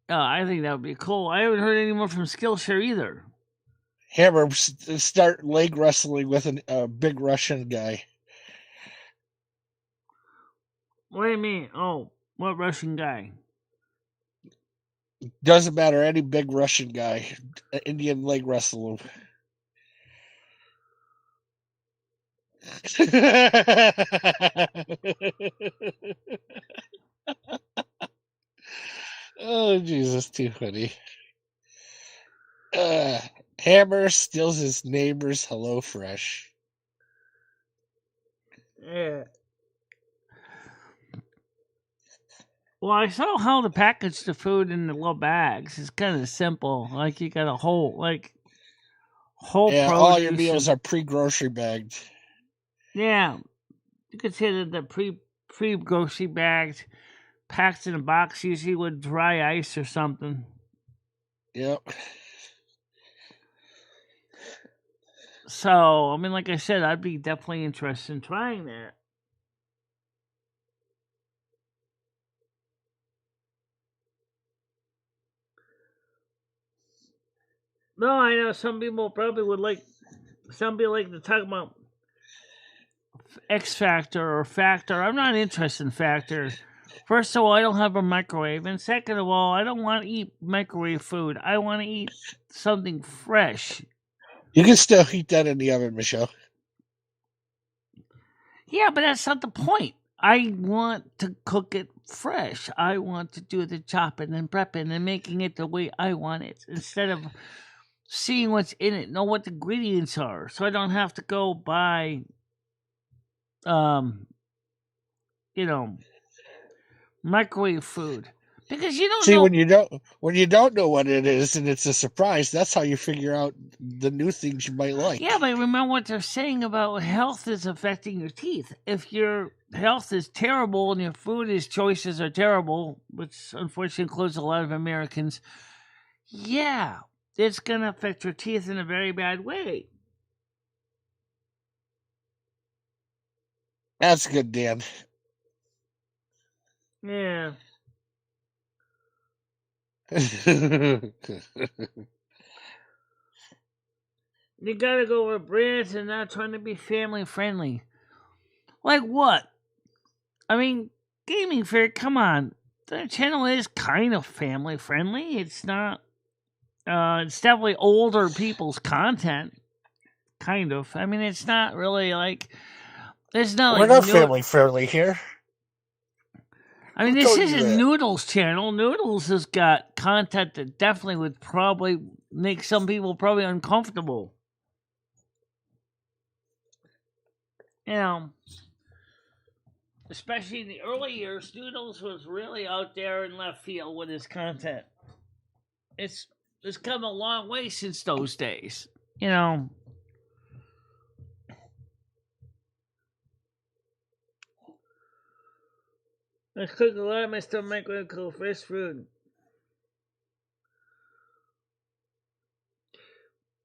Oh, I think that would be cool. I haven't heard any more from Skillshare either. Hammer, start leg wrestling with a big Russian guy. What do you mean? Oh, what Russian guy? Doesn't matter, any big Russian guy. Indian leg wrestle him. Oh, Jesus, too funny. Hammer steals his neighbor's HelloFresh. Yeah. Well, I saw how to package the food in the little bags. It's kind of simple. Like, you got a whole Yeah, produce. all your meals are pre-grocery bagged. Yeah. You could say that the pre-grocery bags packed in a box, usually with dry ice or something. Yep. So, I mean, like I said, I'd be definitely interested in trying that. No, I know some people probably would like, some people like to talk about X Factor or Factor. I'm not interested in Factor. First of all, I don't have a microwave. And second of all, I don't want to eat microwave food. I want to eat something fresh. You can still heat that in the oven, Michelle. Yeah, but that's not the point. I want to cook it fresh. I want to do the chopping and prepping and making it the way I want it instead of seeing what's in it, know what the ingredients are, so I don't have to go buy, you know, microwave food because you don't See, know. when you don't know what it is and it's a surprise, that's how you figure out the new things you might like. Yeah, but remember what they're saying about health is affecting your teeth. If your health is terrible and your food choices are terrible, which unfortunately includes a lot of Americans, yeah, it's going to affect your teeth in a very bad way. That's good, Dan. Yeah. You gotta go with brands and not trying to be family friendly. Like what? I mean, Gaming Fair, come on. The channel is kind of family friendly. It's not, it's definitely older people's content. Kind of. I mean, it's not really like, there's not We're like, not family friendly here. I mean, Who this told you isn't that? Noodles channel. Noodles has got content that definitely would probably make some people probably uncomfortable. You know, especially in the early years, Noodles was really out there in left field with his content. It's come a long way since those days. You know. I cook a lot of my stuff microwave cool fresh food.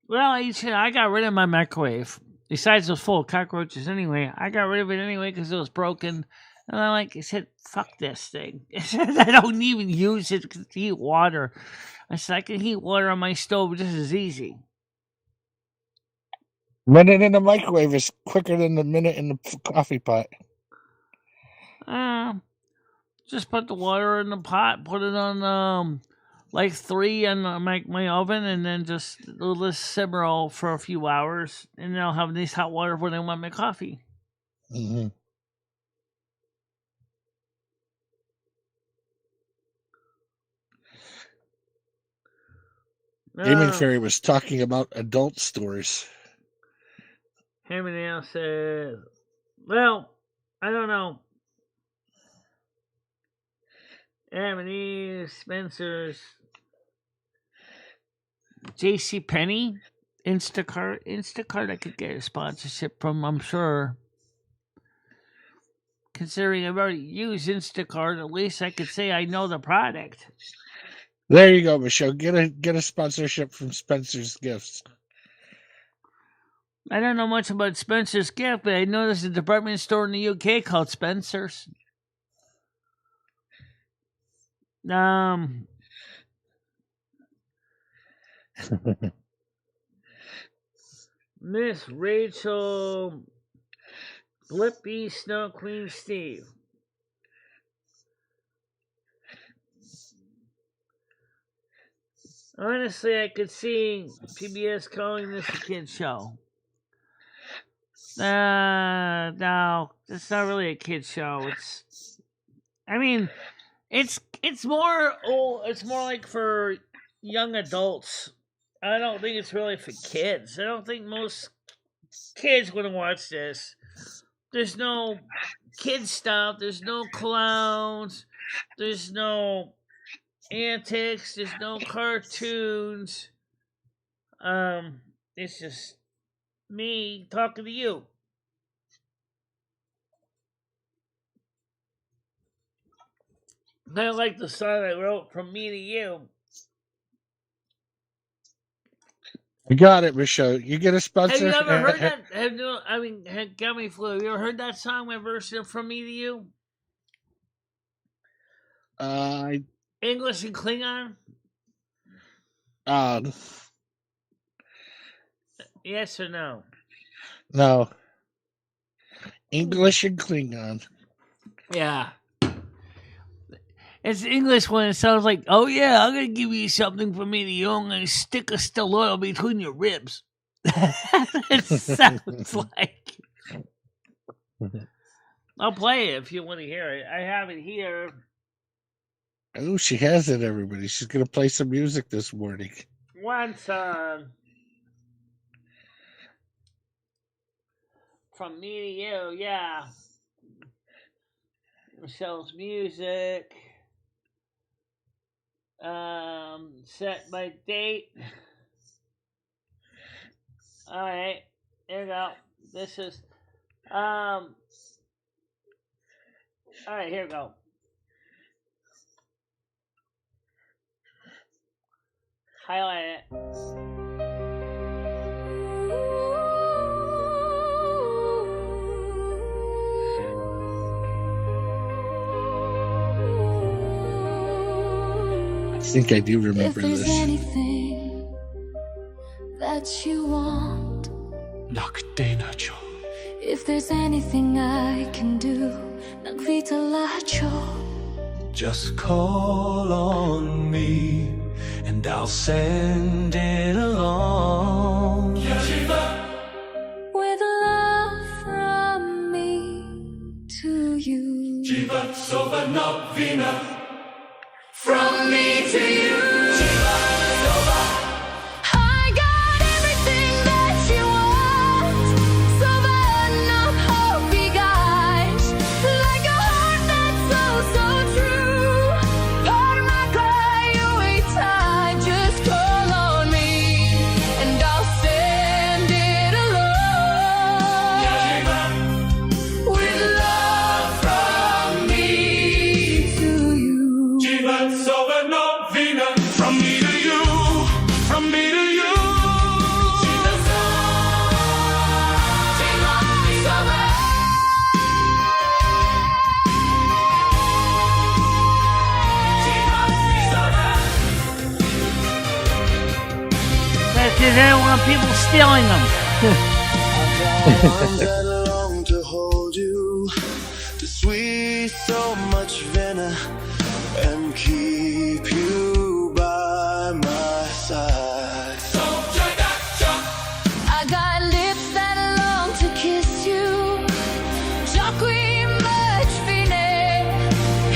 Well, I got rid of my microwave. Besides, it was full of cockroaches anyway. I got rid of it anyway because it was broken. And I said, fuck this thing. I said, I don't even use it to heat water. I said, I can heat water on my stove just as easy. Minute in the microwave is quicker than the minute in the coffee pot. Just put the water in the pot, put it on like 3 on my oven, and then just let it simmer all for a few hours, and then I'll have nice hot water when I want my coffee. Mm-hmm. Gaming Fairy was talking about adult stores. Hammy now says, well, I don't know. Amity, Spencer's, J.C. Penney, Instacart. I could get a sponsorship from, I'm sure. Considering I've already used Instacart, at least I could say I know the product. There you go, Michelle. Get a sponsorship from Spencer's Gifts. I don't know much about Spencer's Gift, but I know there's a department store in the UK called Spencer's. Miss Rachel Blippy Snow Queen Steve. Honestly, I could see PBS calling this a kid show. No, it's not really a kid show. It's more like for young adults. I don't think it's really for kids. I don't think most kids want to watch this. There's no kid stuff. There's no clowns. There's no antics. There's no cartoons. It's just me talking to you. Kind of like the song I wrote, From Me to You. You got it, Michelle. You get a sponsor. Have you ever heard that? Got me flu. Have you ever heard that song, my version From Me to You? English and Klingon? Yes or no? No. English and Klingon. Yeah. It's the English one. It sounds like, oh yeah, I'm going to give you something from me to you. I'm going to stick a still oil between your ribs. It sounds like. I'll play it if you want to hear it. I have it here. Oh, she has it, everybody. She's going to play some music this morning. One song. From me to you, yeah. Michelle's music. Set my date. Alright, here we go. This is alright, here we go. Highlight it. I think I do remember If there's this. anything that you want, if there's anything I can do, Just call on me and I'll send it along. with love from me to you. From me to you. I got everything that you want, so burn up hope, you guys, like a heart that's so true. Part of my cry, you wait time, just call on me, and I'll send it along. With love from me to you. From me to you. From me to you. That's because they don't want people stealing them. Arms that long to hold you, to squeeze so much venom and keep you by my side. I got lips that long to kiss you, j'en much fine,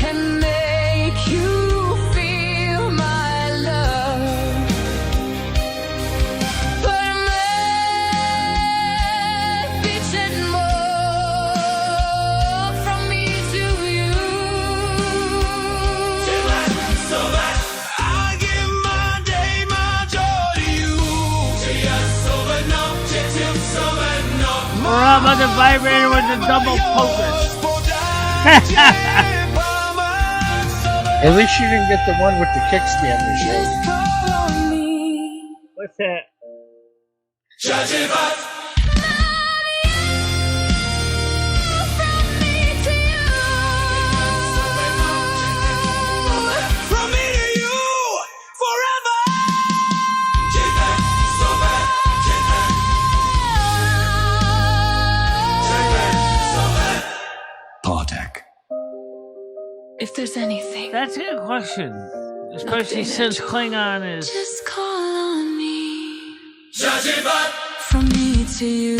and make you feel my love. But bitchin' more from me to you. I give my day, my joy to you. Or how about the vibrator with the double pokers? At least you didn't get the one with the kickstand, Michelle. Just call on me. What's that? From me to you. From me to you, forever. Portek. If there's anything, That's a good question. Especially since Klingon is. just call on me. From me to you.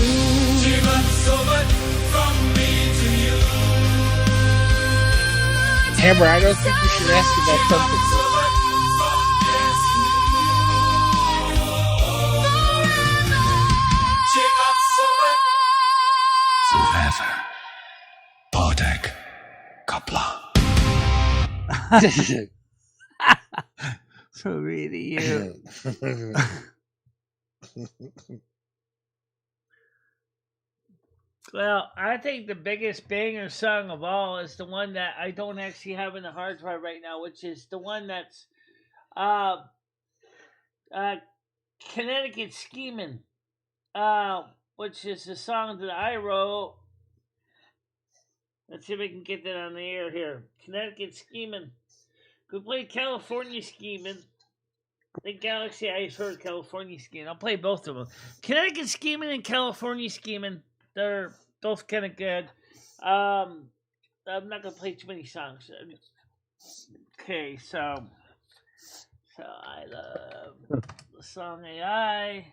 Amber, I don't think you should ask about something. Forever. Portek. Kapla. So really, you. Well, I think the biggest banger song of all is the one that I don't actually have in the hard drive right now, which is the one that's Connecticut Schemin', which is a song that I wrote. Let's see if I can get that on the air here. Connecticut Schemin'. We played California Schemin'. I think Galaxy Ice heard California Schemin'. I'll play both of them. Connecticut Schemin' and California Schemin'. They're both kind of good. I'm not going to play too many songs. Okay, so I love the song AI.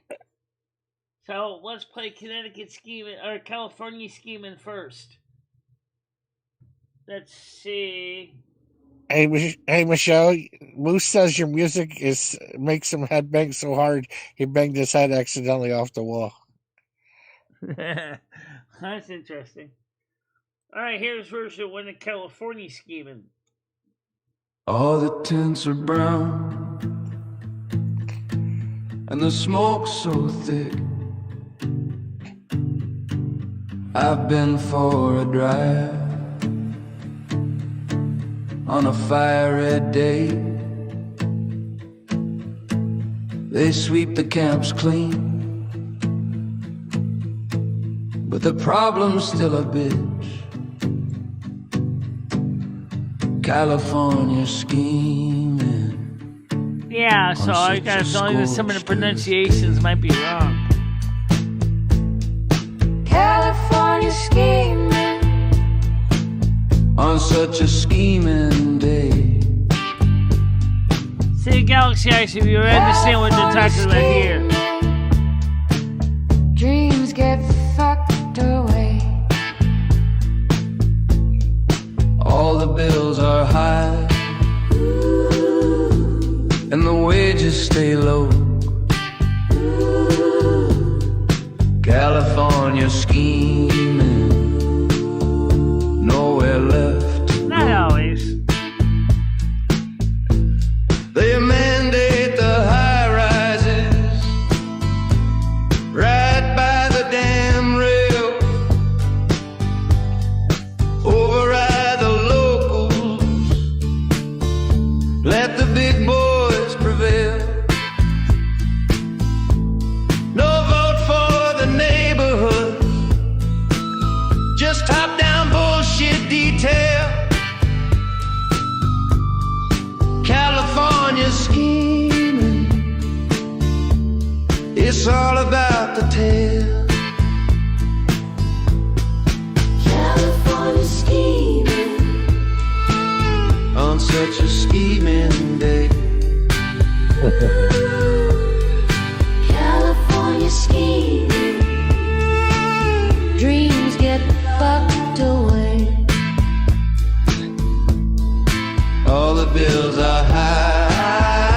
So let's play Connecticut Schemin' or California Schemin' first. Let's see. Hey, Michelle. Moose says your music makes him headbang so hard he banged his head accidentally off the wall. That's interesting. All right, here's version one of California Schemin'. All the tents are brown and the smoke's so thick. I've been for a drive on a fiery day. They sweep the camps clean, but the problem's still a bitch. California scheming. Yeah, so I got a feeling that some of the pronunciations might be wrong. California scheming On such a scheming day. See, Galaxy Ice, if you understand what they're talking about here. Dreams get fucked away. All the bills are high and the wages stay low. California scheming, nowhere left. Not always. They mandate the high rises right by the damn rail. Override the locals, let the big boys prevail. No vote for the neighborhood, just top-down bullshit detail. California scheming, it's all about the tail. California scheming On such a scheming day. California scheming. Dreams get fucked away. All the bills are high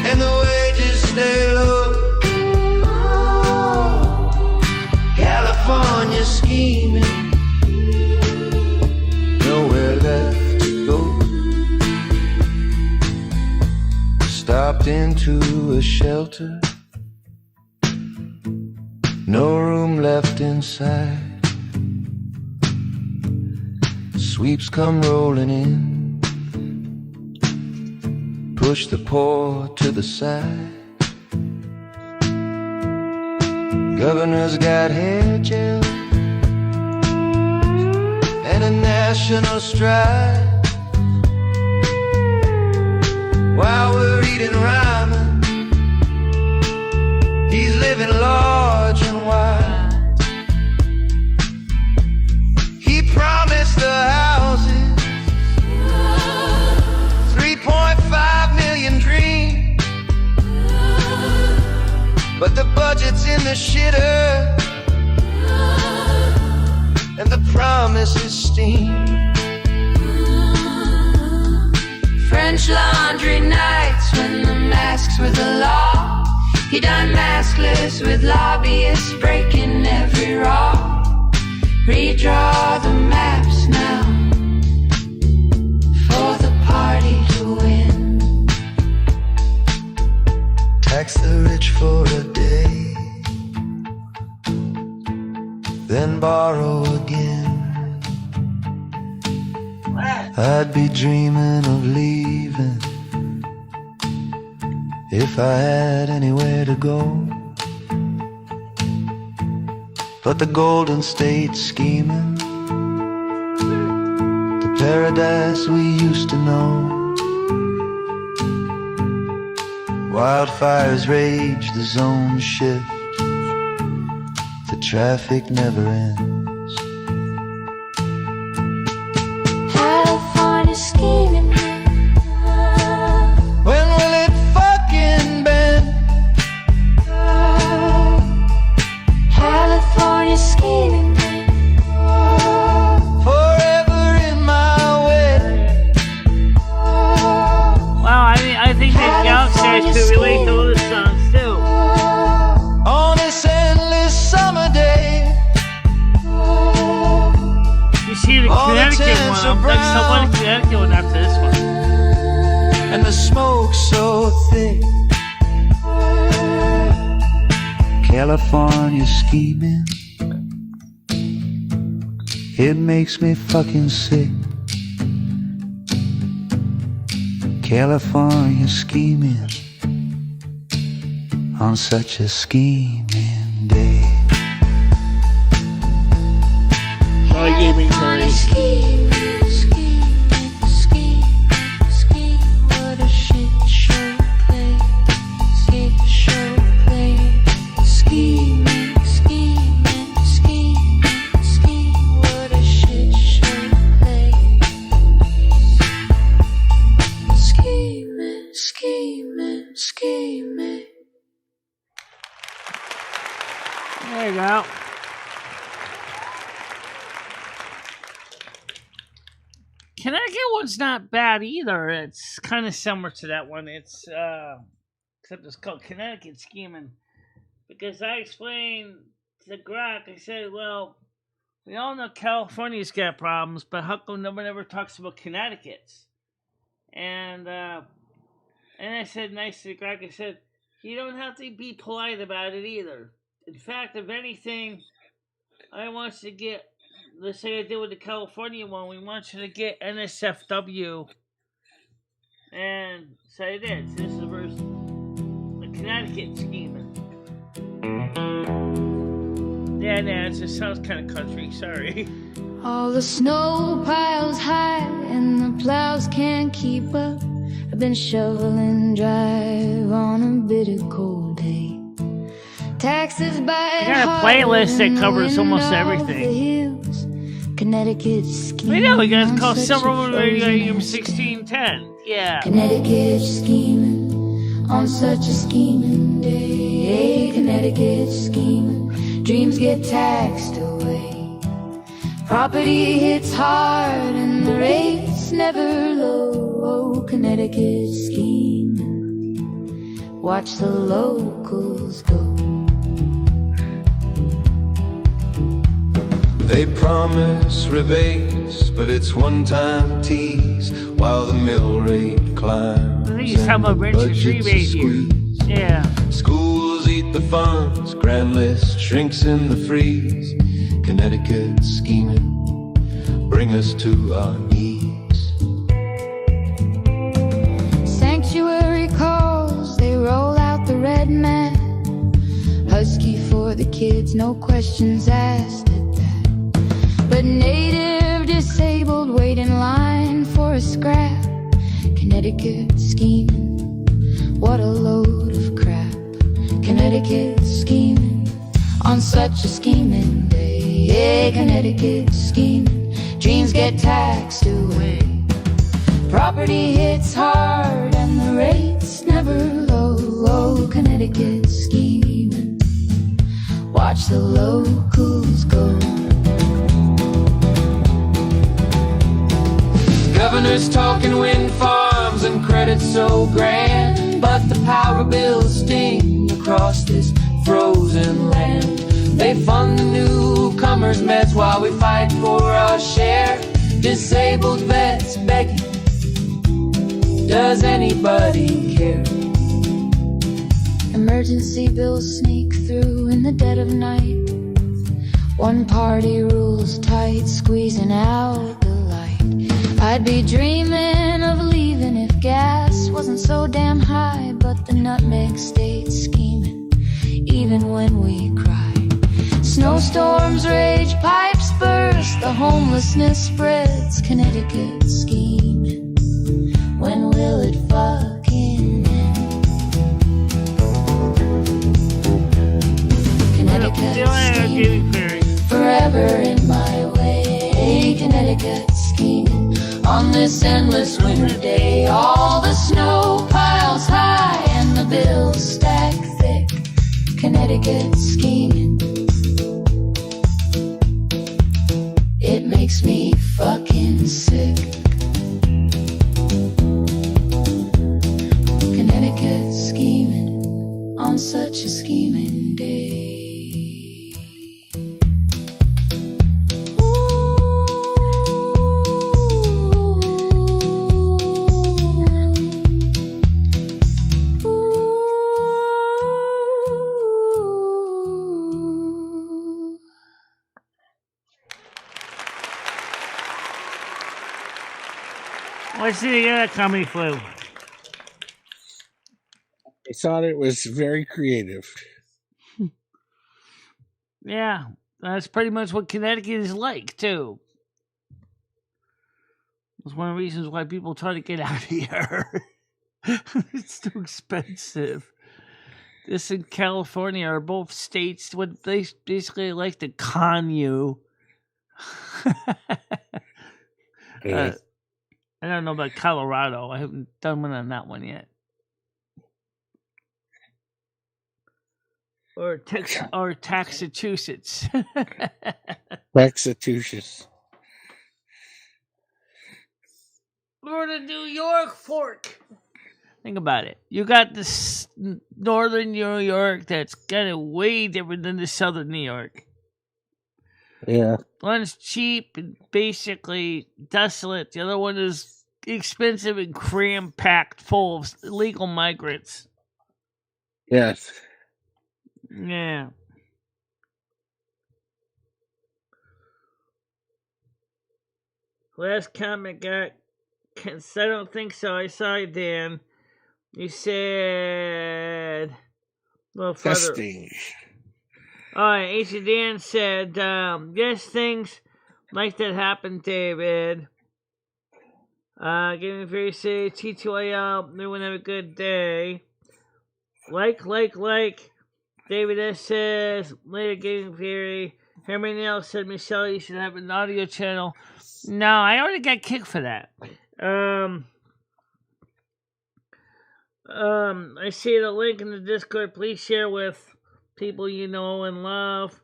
and the wages stay low. California scheming, nowhere left to go. Stopped into a shelter, no room left inside. Sweeps come rolling in, push the poor to the side. Governor's got hair gel and a national stride. While we're eating ramen, he's living large and wide. He promised the houses, 3.5 million dreams, but the budget's in the shitter, and the promise is steam. French laundry nights when the masks were the law. He done maskless with lobbyists breaking every law. Redraw the maps now for the party to win. Tax the rich for a day, then borrow again. I'd be dreaming of leaving if I had anywhere to go but the Golden State scheming, the paradise we used to know. Wildfires rage, the zones shift, the traffic never ends. California scheming. When will it fucking bend? California scheming. Forever in my way. Wow, I think that Galaxy could relate to those songs too. On this endless summer day. You see the All the Connecticut tents one. are I'm next to one brown. Connecticut one after this one. And the smoke's so thick. California scheming, it makes me fucking sick. California scheming on such a scheming day. Oh, you gave me California curry. scheming, scheming, scheming, scheming. What a shit show play. Shit show play. Scheming, scheming, scheming, scheming. What a shit show play. Scheming, scheming, scheming. There you go. Connecticut one's not bad either. It's kind of similar to that one. It's except it's called Connecticut scheming. Because I explained to Grok, I said, well, we all know California's got problems, but how come nobody ever talks about Connecticut's? And I said nice to Grok, I said, you don't have to be polite about it either. In fact, if anything, I want you to get, let's say I did with the California one, we want you to get NSFW. And so I did. So this is the version. The Connecticut scheming. Yeah, it just sounds kind of country, sorry. All the snow piles high and the plows can't keep up. I've been shoveling drive on a bitter cold day. Taxes by I got a playlist that covers almost everything. Connecticut scheming. We know we got on called such Silver a Radio frozen 1610. Yeah. Connecticut scheming on such a scheming day. Connecticut scheming, dreams get taxed away. Property hits hard and the rates never low. Connecticut scheming, watch the locals go. They promise rebates, but it's one-time tease while the mill rate climbs. I think he's talking about Richard budgets Rebate are here. squeezed. Yeah. Schools eat the funds, grand list shrinks in the freeze. Connecticut scheming, bring us to our knees. Sanctuary calls, they roll out the red mat. Husky for the kids, no questions asked at that. But native disabled wait in line for a scrap. Connecticut scheming, what a load of crap. Connecticut scheming on such a scheming day. Yeah, Connecticut scheming, dreams get taxed away. Property hits hard and the rates never low. Connecticut scheming, watch the locals go. Governor's talking wind farms and credit so grand, but the power bills sting across this frozen land. They fund the newcomers' meds while we fight for our share. Disabled vets begging, does anybody care? Emergency bills sneak through in the dead of night. One party rules tight, squeezing out the light. I'd be dreaming of leaving if gas wasn't so damn high, but the nutmeg state scheming, even when we cry. Snowstorms rage, pipes burst, the homelessness spreads, Connecticut scheming. When will it fucking end? Connecticut scheming, forever in my way. Connecticut scheming, on this endless winter day. All the snow piles high and the bills stack thick. Connecticut scheming, it makes me fucking sick. Connecticut scheming, on such a scheming day. What's the other comedy flu? I thought it was very creative. Yeah, that's pretty much what Connecticut is like, too. That's one of the reasons why people try to get out of here. It's too expensive. This and California are both states what they basically like to con you. I don't know about Colorado. I haven't done one on that one yet. Or Massachusetts. Massachusetts. Or the New York fork. Think about it. You got this northern New York that's kind of way different than the southern New York. Yeah. One's cheap and basically desolate. The other one is expensive and cram-packed full of illegal migrants. Yes. Yeah. Last comment got... I don't think so. I saw it, Dan. You said... A little further. Testing. Alright, Ancient Dan said, yes, things like that happen, David. Getting very serious, T2IL, everyone have a good day. Like. David S. says, later Getting Fury. Herman Nail said, Michelle, you should have an audio channel. No, I already got kicked for that. I see the link in the Discord. Please share with people you know and love.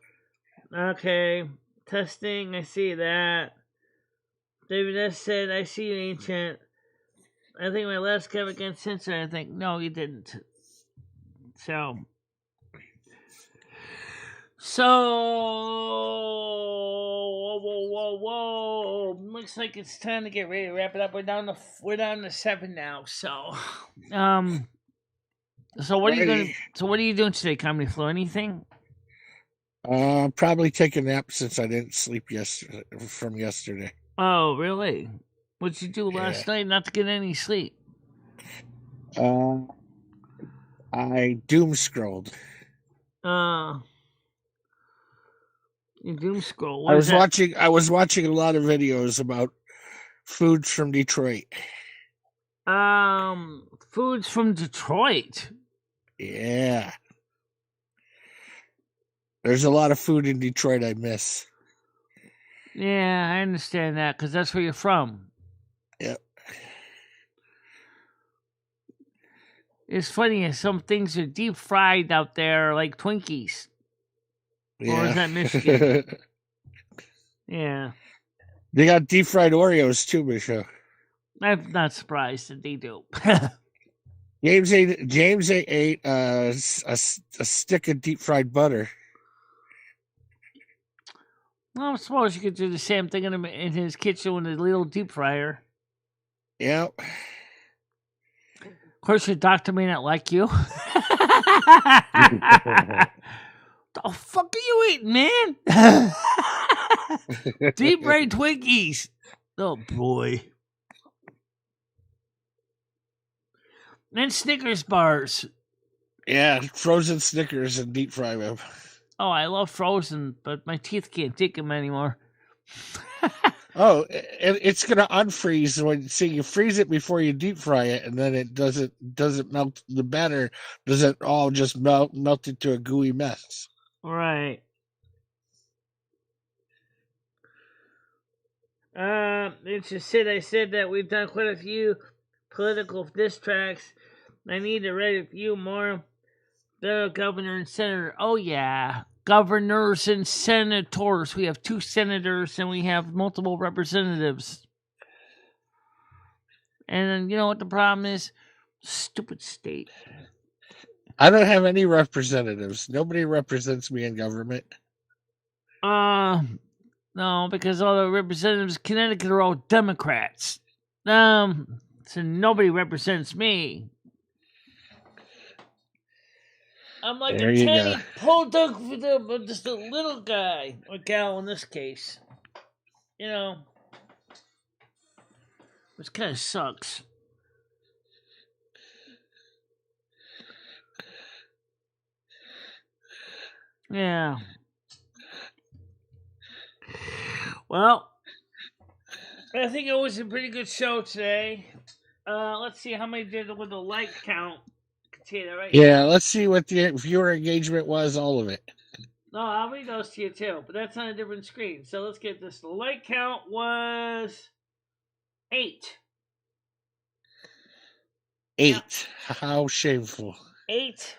Okay. Testing, I see that. David S. said, I see you, Ancient. I think my last cover against censor. I think, no, you didn't. So, whoa. Looks like it's time to get ready to wrap it up. We're down to 7 now. So what are you doing today, Comedy Flow? Anything? Probably take a nap since I didn't sleep from yesterday. Oh, really? What'd you do last night not to get any sleep? I doom scrolled. You doom scroll. I was watching a lot of videos about foods from Detroit. Foods from Detroit. Yeah. There's a lot of food in Detroit I miss. Yeah, I understand that because that's where you're from. Yep. It's funny, some things are deep fried out there, like Twinkies. Yeah. Or is that Michigan? Yeah. They got deep fried Oreos too, Michelle. I'm not surprised that they do. James ate a stick of deep fried butter. Well, I suppose you could do the same thing in his kitchen with a little deep fryer. Yep. Of course, your doctor may not like you. The fuck are you eating, man? Deep fried Twinkies. Oh, boy. And Snickers bars. Yeah, frozen Snickers and deep fry them. Oh, I love frozen, but my teeth can't take them anymore. Oh, it's gonna unfreeze when you freeze it before you deep fry it, and then it doesn't melt. The batter doesn't all just melt into a gooey mess. Right. It's just I said that we've done quite a few political diss tracks. I need to write a few more. The governor and senator. Oh yeah, governors and senators. We have 2 senators and we have multiple representatives. And you know what the problem is? Stupid state. I don't have any representatives. Nobody represents me in government. No, because all the representatives in Connecticut are all Democrats. So nobody represents me. I'm like There a you tiny go. podunk for them, but just a little guy, or gal in this case. You know, which kind of sucks. Yeah. Well, I think it was a pretty good show today. Let's see how many did with the like count. Right Yeah, now. let's see what the viewer engagement was, all of it. No, I'll read those to you too, but that's on a different screen. So let's get this. The like count was 8. 8. Yeah. How shameful. 8.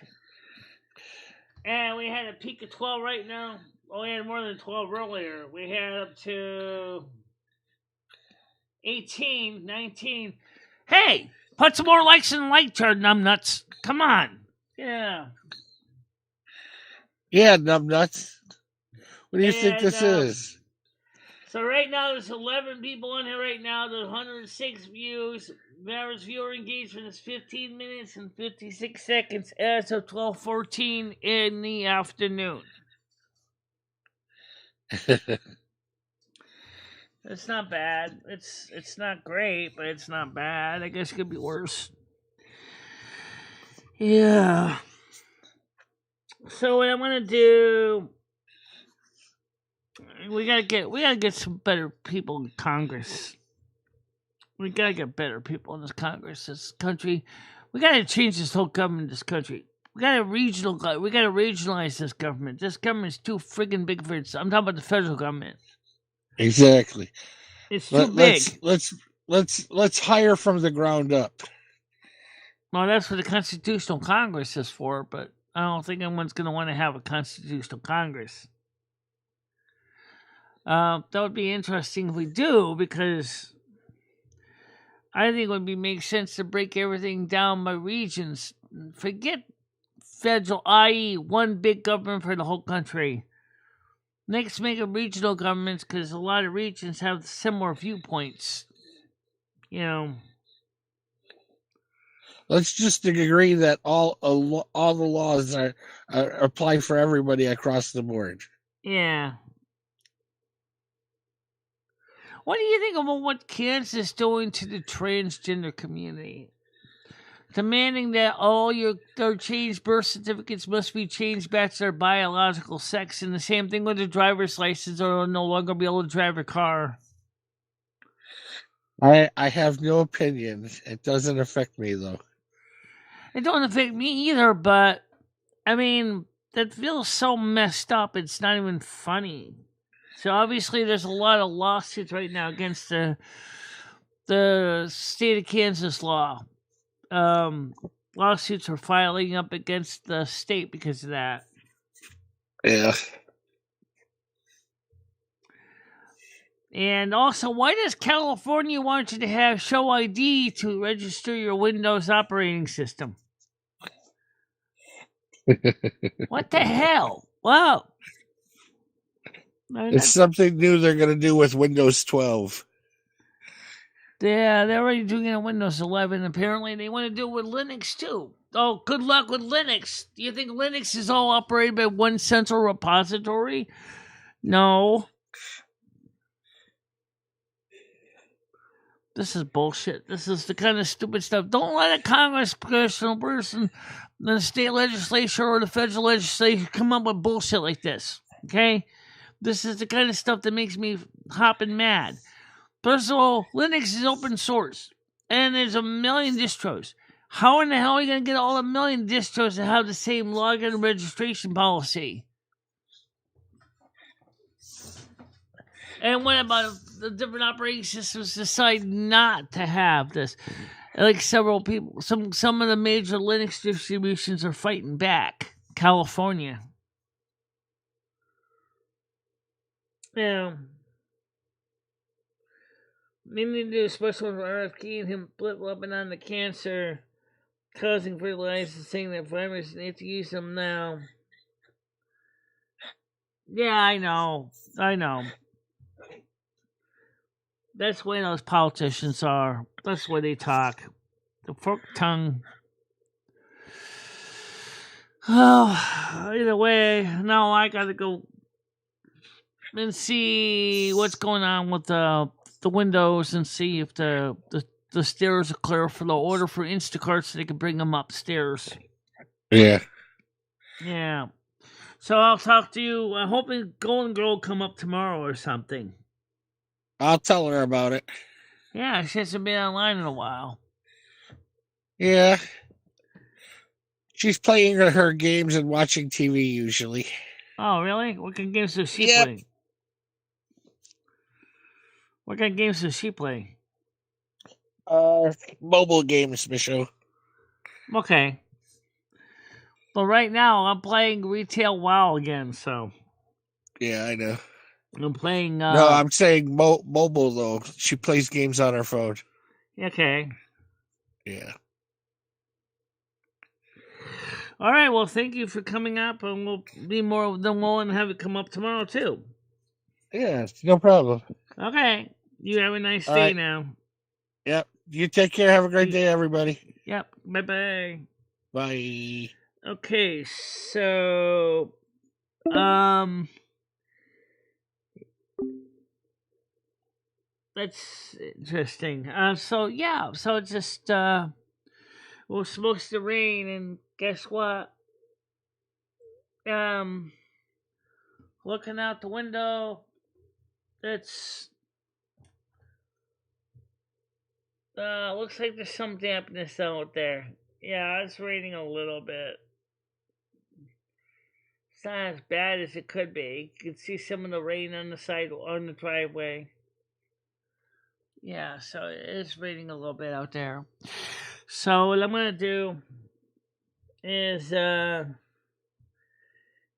And we had a peak of 12 right now. Well, we had more than 12 earlier. We had up to 18, 19. Hey, put some more likes in the like chart, numbnuts. Come on. Yeah. Yeah, numbnuts. What do you think this is? So right now there's 11 people on here right now. There's 106 views. The average viewer engagement is 15 minutes and 56 seconds as of 12:14 in the afternoon. It's not bad. It's not great, but it's not bad. I guess it could be worse. Yeah. So what I'm gonna do, we gotta get some better people in Congress. We gotta get better people in this Congress, this country. We gotta change this whole government, this country. We gotta regionalize this government. This government's too friggin' big for it. I'm talking about the federal government. Exactly. It's too big. Let's hire from the ground up. Well, that's what the Constitutional Congress is for, but I don't think anyone's going to want to have a Constitutional Congress. That would be interesting if we do, because I think it would make sense to break everything down by regions. Forget federal, i.e., one big government for the whole country. Next, make a regional governments, because a lot of regions have similar viewpoints. You know. Let's just agree that all the laws are apply for everybody across the board. Yeah. What do you think about what Kansas is doing to the transgender community? Demanding that all their changed birth certificates must be changed back to their biological sex, and the same thing with their driver's license, or they'll no longer be able to drive a car. I have no opinion. It doesn't affect me, though. It don't affect me either, but, I mean, that feels so messed up, it's not even funny. So obviously there's a lot of lawsuits right now against the state of Kansas law. Lawsuits are filing up against the state because of that. Yeah. And also, why does California want you to have show ID to register your Windows operating system? What the hell? Wow. It's something new they're going to do with Windows 12. Yeah, they're already doing it on Windows 11. Apparently, they want to do it with Linux, too. Oh, good luck with Linux. Do you think Linux is all operated by one central repository? No. This is bullshit. This is the kind of stupid stuff. Don't let a congressperson person the state legislature or the federal legislature come up with bullshit like this. Okay? This is the kind of stuff that makes me hopping mad. First of all, Linux is open source, and there's a million distros. How in the hell are you going to get all a million distros to have the same login and registration policy? And what about the different operating systems decide not to have this? Like several people, some of the major Linux distributions are fighting back. California. Yeah. They need to do a special one for RFK and him flip-flopping on the cancer causing fertilizer and saying that farmers need to use them now. Yeah, I know. That's the way those politicians are. That's the way they talk. The fork tongue. Oh, either way, now I gotta go and see what's going on with the windows and see if the stairs are clear for the order for Instacart so they can bring them upstairs. Yeah. Yeah. So I'll talk to you. I'm hoping Golden Girl will come up tomorrow or something. I'll tell her about it. Yeah, she hasn't been online in a while. Yeah. She's playing her games and watching TV usually. Oh, really? What kind of games does she Yep. play? What kind of games does she play? Mobile games, Michelle. Okay. Well, right now I'm playing Retail WoW again, so Yeah, I know. I'm playing. No, I'm saying mobile though. She plays games on her phone. Okay. Yeah. All right. Well, thank you for coming up, and we'll be more than willing to have it come up tomorrow too. Yeah, no problem. Okay. You have a nice All day right. now. Yep. You take care. Have a great day, everybody. Yep. Bye-bye. Bye. Okay, so that's interesting. So it's just it was supposed to rain, and guess what? Looking out the window, it's looks like there's some dampness out there. Yeah, it's raining a little bit. It's not as bad as it could be. You can see some of the rain on the side on the driveway. Yeah, so it's raining a little bit out there. So what I'm gonna do is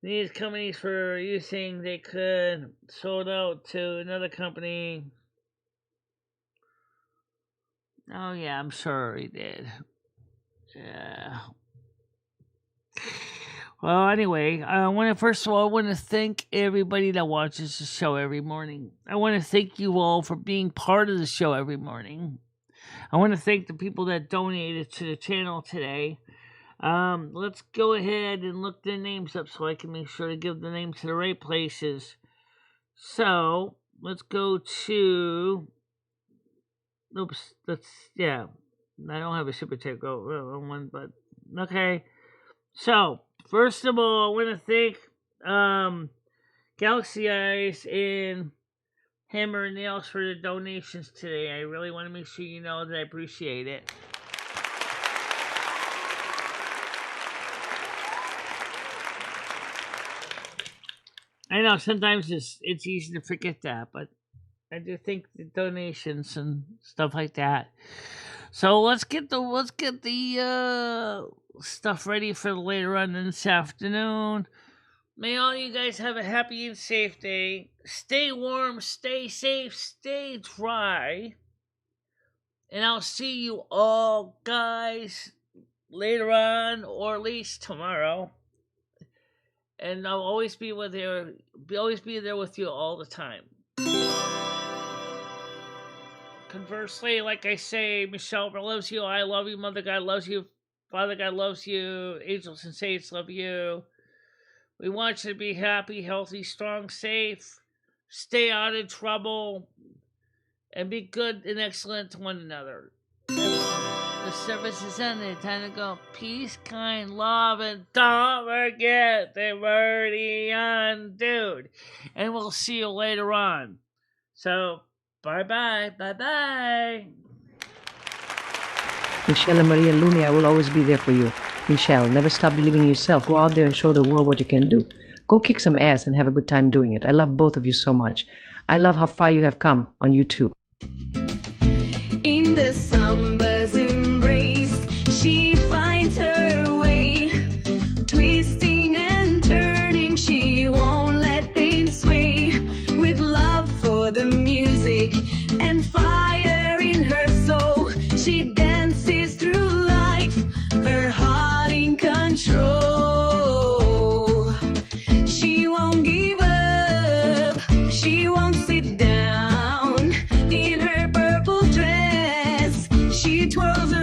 these companies for using they could sold out to another company. Oh yeah, I'm sure he did. Yeah. Well, anyway, I want to thank everybody that watches the show every morning. I want to thank you all for being part of the show every morning. I want to thank the people that donated to the channel today. Let's go ahead and look their names up so I can make sure to give the names to the right places. So, let's go to... Oops, yeah. I don't have a super tech one, but okay. So, first of all, I want to thank Galaxy Eyes and Hammer and Nails for the donations today. I really want to make sure you know that I appreciate it. I know sometimes it's easy to forget that, but I do think the donations and stuff like that. So let's get the stuff ready for later on this afternoon. May all you guys have a happy and safe day. Stay warm, stay safe, stay dry. And I'll see you all guys later on, or at least tomorrow. And I'll always be there with you all the time. Conversely, like I say, Michelle loves you, I love you, Mother God loves you, Father God loves you, angels and saints love you. We want you to be happy, healthy, strong, safe, stay out of trouble, and be good and excellent to one another. The service is ended. Time to go. Peace, kind, love, and don't forget the wordy on dude. And we'll see you later on. So, bye-bye. Bye-bye. Michele Marie Dalene, I will always be there for you. Michelle, never stop believing in yourself. Go out there and show the world what you can do. Go kick some ass and have a good time doing it. I love both of you so much. I love how far you have come on YouTube. In the summer's embrace, she finds her way. Twisting and turning, she won't let things sway. With love for the music and fire in her soul, she dances through life, her heart in control. She won't give up, she won't sit down. In her purple dress, she twirls